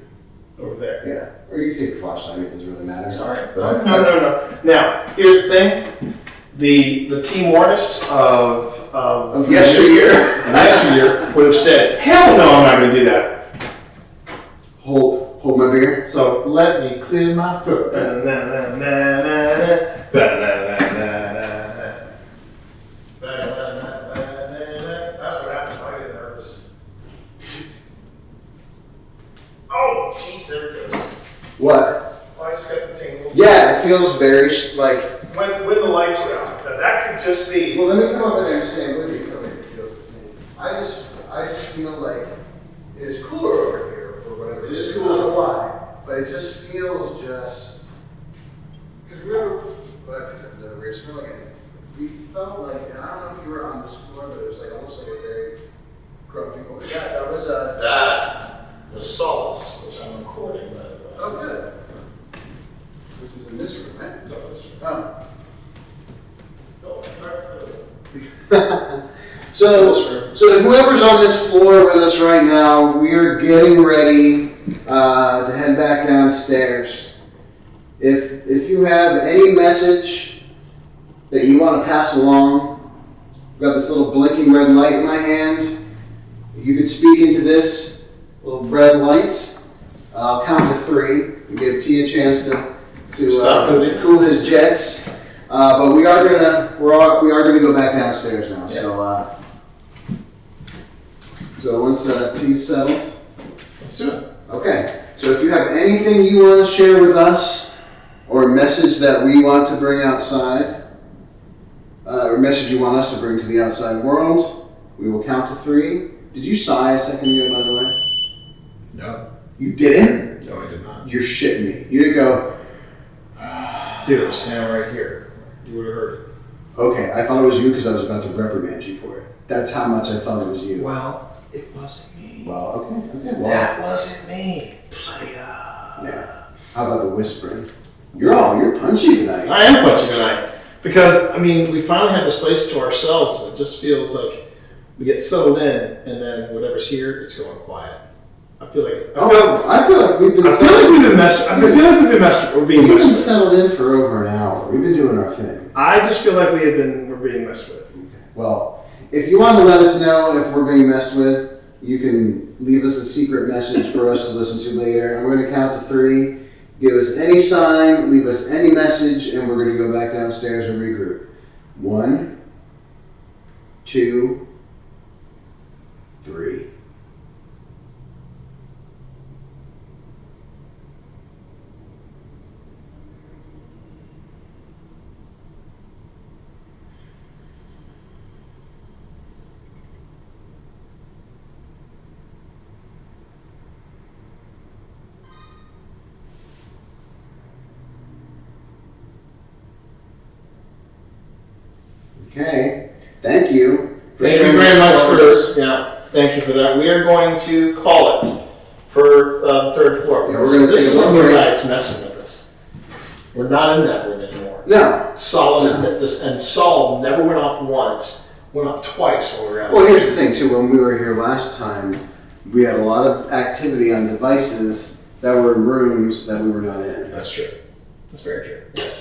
Over there. Yeah. Or you can take your flashlight, it doesn't really matter. Sorry. But No. Now, here's the thing. The Team Mortis of yesteryear would have said, hell no, I'm not going to do that. Hold my beer. So let me clear my throat. That's what happens when I get nervous. Oh, jeez, there it goes. What? Oh, I just got the tingles. Yeah, it feels very like. When the lights are out, that could just be. Well, let me come over there and stand with you. Tell me if it feels the same. I just feel like it is cooler over here for whatever. It is reason. cooler. I don't know why, but it just feels just. Because remember, what I picked up the weird smell again. We felt like, and I don't know if you were on this floor, but it was like almost like a very grumpy boy. Yeah, that was That was Solace, which I'm recording, by the way. Oh, good. Which is in this room, right? No, this one. Oh. No, So whoever's on this floor with us right now, we are getting ready to head back downstairs. If you have any message that you want to pass along, I've got this little blinking red light in my hand. You could speak into this little red light. I'll count to 3 and give T a chance to cool his jets. But we are gonna go back downstairs now. Yeah. So once T's settled, let's do it. okay. So if you have anything you want to share with us, or a message that we want to bring outside, or a message you want us to bring to the outside world, we will count to 3. Did you sigh a second ago, by the way? No. You didn't? No, I did not. You're shitting me. You didn't go. Dude, I'm standing right here. You would have heard it. Okay, I thought it was you because I was about to reprimand you for it. That's how much I thought it was you. Well, it wasn't me. Well, okay. Well, That wasn't me. Player. yeah. How about the whispering? You're punchy tonight. I am punchy tonight. Because, I mean, we finally have this place to ourselves, and it just feels like we get settled in, and then whatever's here, it's going quiet. I feel like I feel like we've been. I feel like we've been messed. I feel like we've been messed. We're being We've messed been with. settled in for over an hour. We've been doing our thing. I just feel like we're being messed with. Okay. Well, if you want to let us know if we're being messed with, you can leave us a secret message for us to listen to later. I'm going to count to 3. Give us any sign, leave us any message, and we're going to go back downstairs and regroup. 1, 2, 3. Okay, thank you. Thank you very much for this. Yeah, thank you for that. We are going to call it for the 3rd floor. Yeah, we're going to this take is a the little new break. guy that's messing with us. We're not in that room anymore. No. Saul never went off once. Went off twice when we were out. Well, here's the thing too. When we were here last time, we had a lot of activity on devices that were in rooms that we were not in. That's true. That's very true. Yes.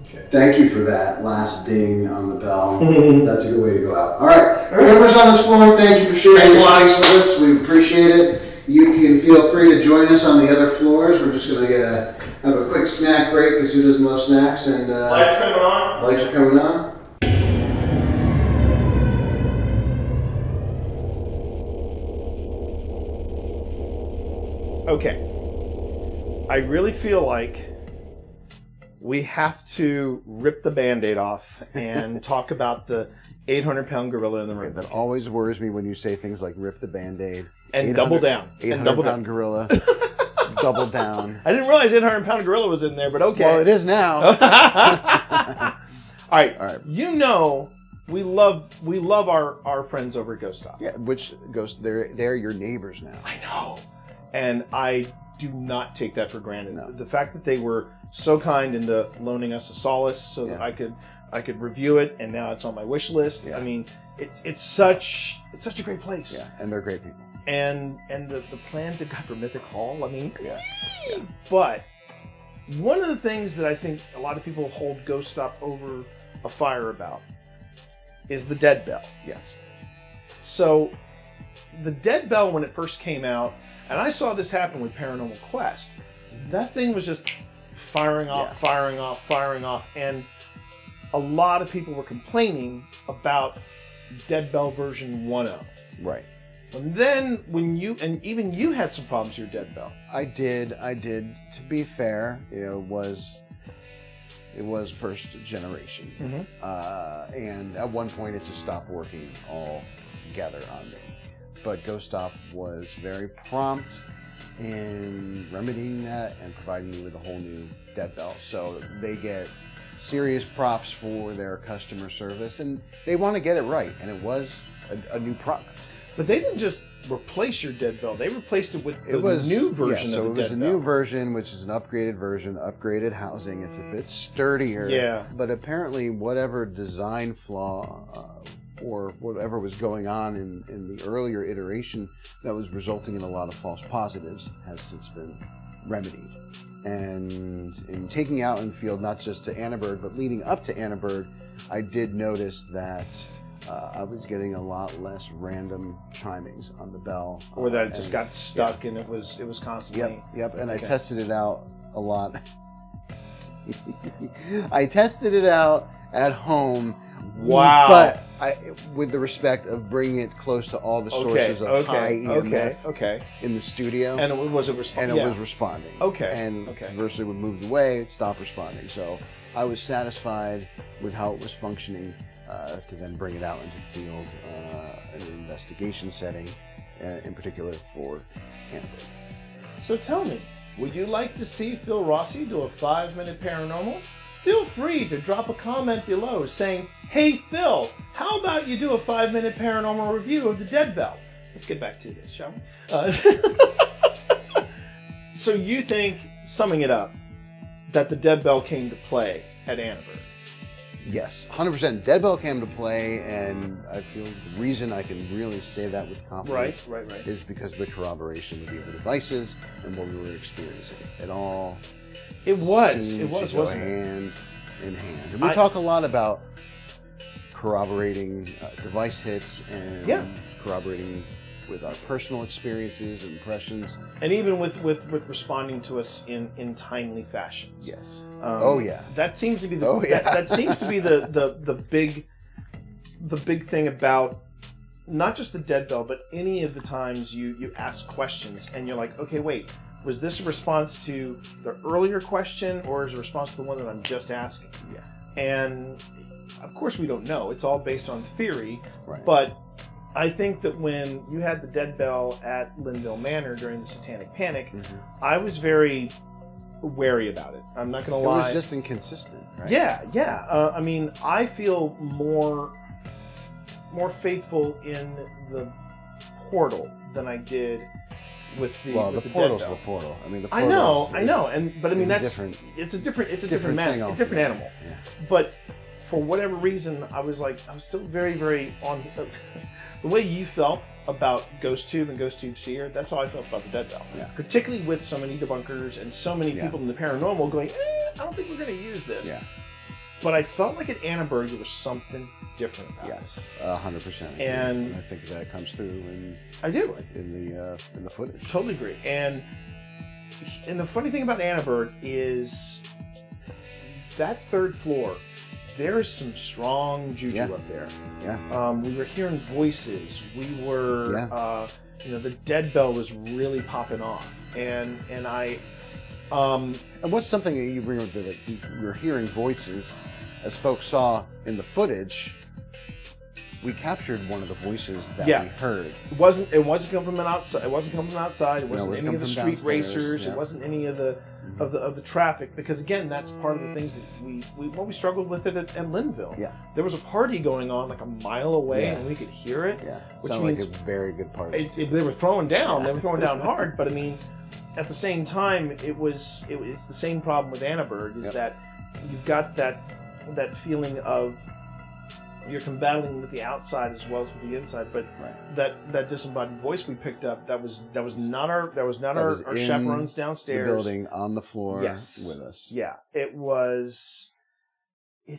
Okay. Thank you for that last ding on the bell. That's a good way to go out. All right, whoever's on this floor, thank you for sharing Thanks your a lot. space with us. We appreciate it. You can feel free to join us on the other floors. We're just going to have a quick snack break because who doesn't love snacks? And Lights coming on. lights are coming on. Okay. I really feel like we have to rip the Band-Aid off and talk about the 800-pound gorilla in the room. That always worries me when you say things like rip the Band-Aid. And double down. 800-pound gorilla. Double down. I didn't realize 800-pound gorilla was in there, but okay. Well, it is now. All right. All right. You know, we love our friends over at Ghost Stop. Yeah, which goes, they're your neighbors now. I know. And I do not take that for granted. No. The fact that they were so kind into loaning us a Solace so that I could review it, and now it's on my wish list. Yeah. I mean, it's such a great place. Yeah, and they're great people. And the plans it got for Mythic Hall, I mean, Yeah. But one of the things that I think a lot of people hold Ghost Stop over a fire about is the Dead Bell. Yes. So the Dead Bell, when it first came out, and I saw this happen with Paranormal Quest, that thing was just firing off, firing off, firing off, and a lot of people were complaining about Dead Bell version 1.0. Right. And then even you had some problems with your Dead Bell. I did. To be fair, it was first generation, and at one point it just stopped working altogether on me. But Ghost Stop was very prompt in remedying that and providing me with a whole new Dead Bell. So they get serious props for their customer service, and they want to get it right. And it was a new product. But they didn't just replace your Dead Bell; they replaced it with the new version so of the it was Dead a Bell. new version, which is an upgraded version, upgraded housing. It's a bit sturdier. Yeah. But apparently, whatever design flaw or whatever was going on in the earlier iteration that was resulting in a lot of false positives has since been remedied. And in taking out in field, not just to Annaburg, but leading up to Annaburg, I did notice that I was getting a lot less random chimings on the bell. Or that it just got stuck and it was constantly... Yep, and Okay. I tested it out a lot. I tested it out at home. Wow. But with the respect of bringing it close to all the sources of high EMF in the studio. And it was responding. And it was responding. Okay. And conversely, when moved away, it stopped responding. So I was satisfied with how it was functioning to then bring it out into the field in an investigation setting, in particular for Annaburg. So tell me, would you like to see Phil Rossi do a 5-minute paranormal? Feel free to drop a comment below saying, "Hey Phil, how about you do a 5-minute paranormal review of the Dead Bell?" Let's get back to this, shall we? So you think, summing it up, that the Dead Bell came to play at Annaburg? Yes, 100%. Dead bell came to play, and I feel the reason I can really say that with confidence Right. is because of the corroboration of the devices and what we were experiencing. It all seemed to go wasn't it? hand in hand. And we talk a lot about corroborating device hits and corroborating with our personal experiences and impressions. And even with responding to us in timely fashions. Yes. That seems to be that seems to be the big thing about not just the dead bell, but any of the times you ask questions and you're like, okay, wait, was this a response to the earlier question or is it a response to the one that I'm just asking? Yeah. And of course we don't know. It's all based on theory. Right. But I think that when you had the dead bell at Linville Manor during the Satanic Panic, I was very wary about it. I'm not going to lie. It was just inconsistent, right? Yeah. I mean, I feel more faithful in the portal than I did with the the dead portal's bell. the portal. I mean, the I portal know, but I mean it's a different animal. Yeah. But for whatever reason, I was still very, very on the way you felt about Ghost Tube and Ghost Tube Seer. That's how I felt about the dead bell. Yeah. Particularly with so many debunkers and so many people in the paranormal going, I don't think we're going to use this. Yeah. But I felt like at Annaburg there was something different about it. Yes, 100%. And I think that comes through in the footage. Totally agree. And the funny thing about Annaburg is that third floor, there's some strong juju up there. Yeah. We were hearing voices. We were, the dead bell was really popping off. And what's something that you bring up that you're hearing voices, as folks saw in the footage. We captured one of the voices that we heard. It wasn't coming from outside. It wasn't coming from outside. It wasn't any of the street downstairs. racers. Yeah. It wasn't any of the of the traffic. Because again, that's part of the things that we struggled with it at Linville. Yeah. There was a party going on like a mile away, and we could hear it. Yeah. Which Sounded means like a very good party. They were throwing down. They were throwing down hard. But I mean, at the same time, it's the same problem with Annaburg is that you've got that feeling of you're combating with the outside as well as with the inside, but that disembodied voice we picked up that was not our chaperones downstairs. The building on the floor with us. Yeah, it's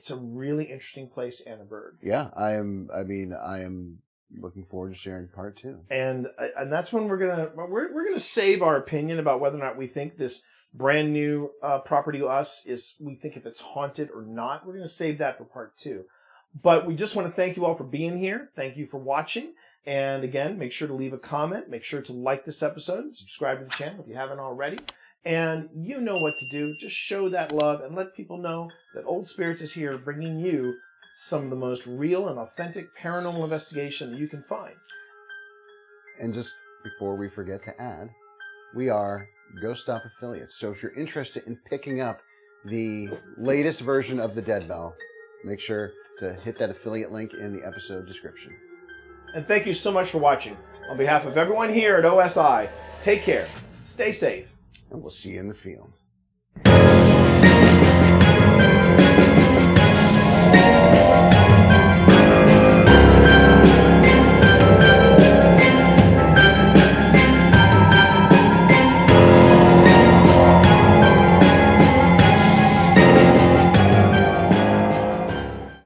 a really interesting place, Annaburg. Yeah, I am looking forward to sharing part 2. And that's when we're gonna save our opinion about whether or not we think this brand new property to us we think if it's haunted or not. We're gonna save that for part 2. But we just want to thank you all for being here. Thank you for watching. And again, make sure to leave a comment. Make sure to like this episode. Subscribe to the channel if you haven't already. And you know what to do. Just show that love and let people know that Old Spirits is here bringing you some of the most real and authentic paranormal investigation that you can find. And just before we forget to add, we are Ghost Stop affiliates. So if you're interested in picking up the latest version of the Dead Bell, make sure to hit that affiliate link in the episode description. And thank you so much for watching. On behalf of everyone here at OSI, take care, stay safe, and we'll see you in the field.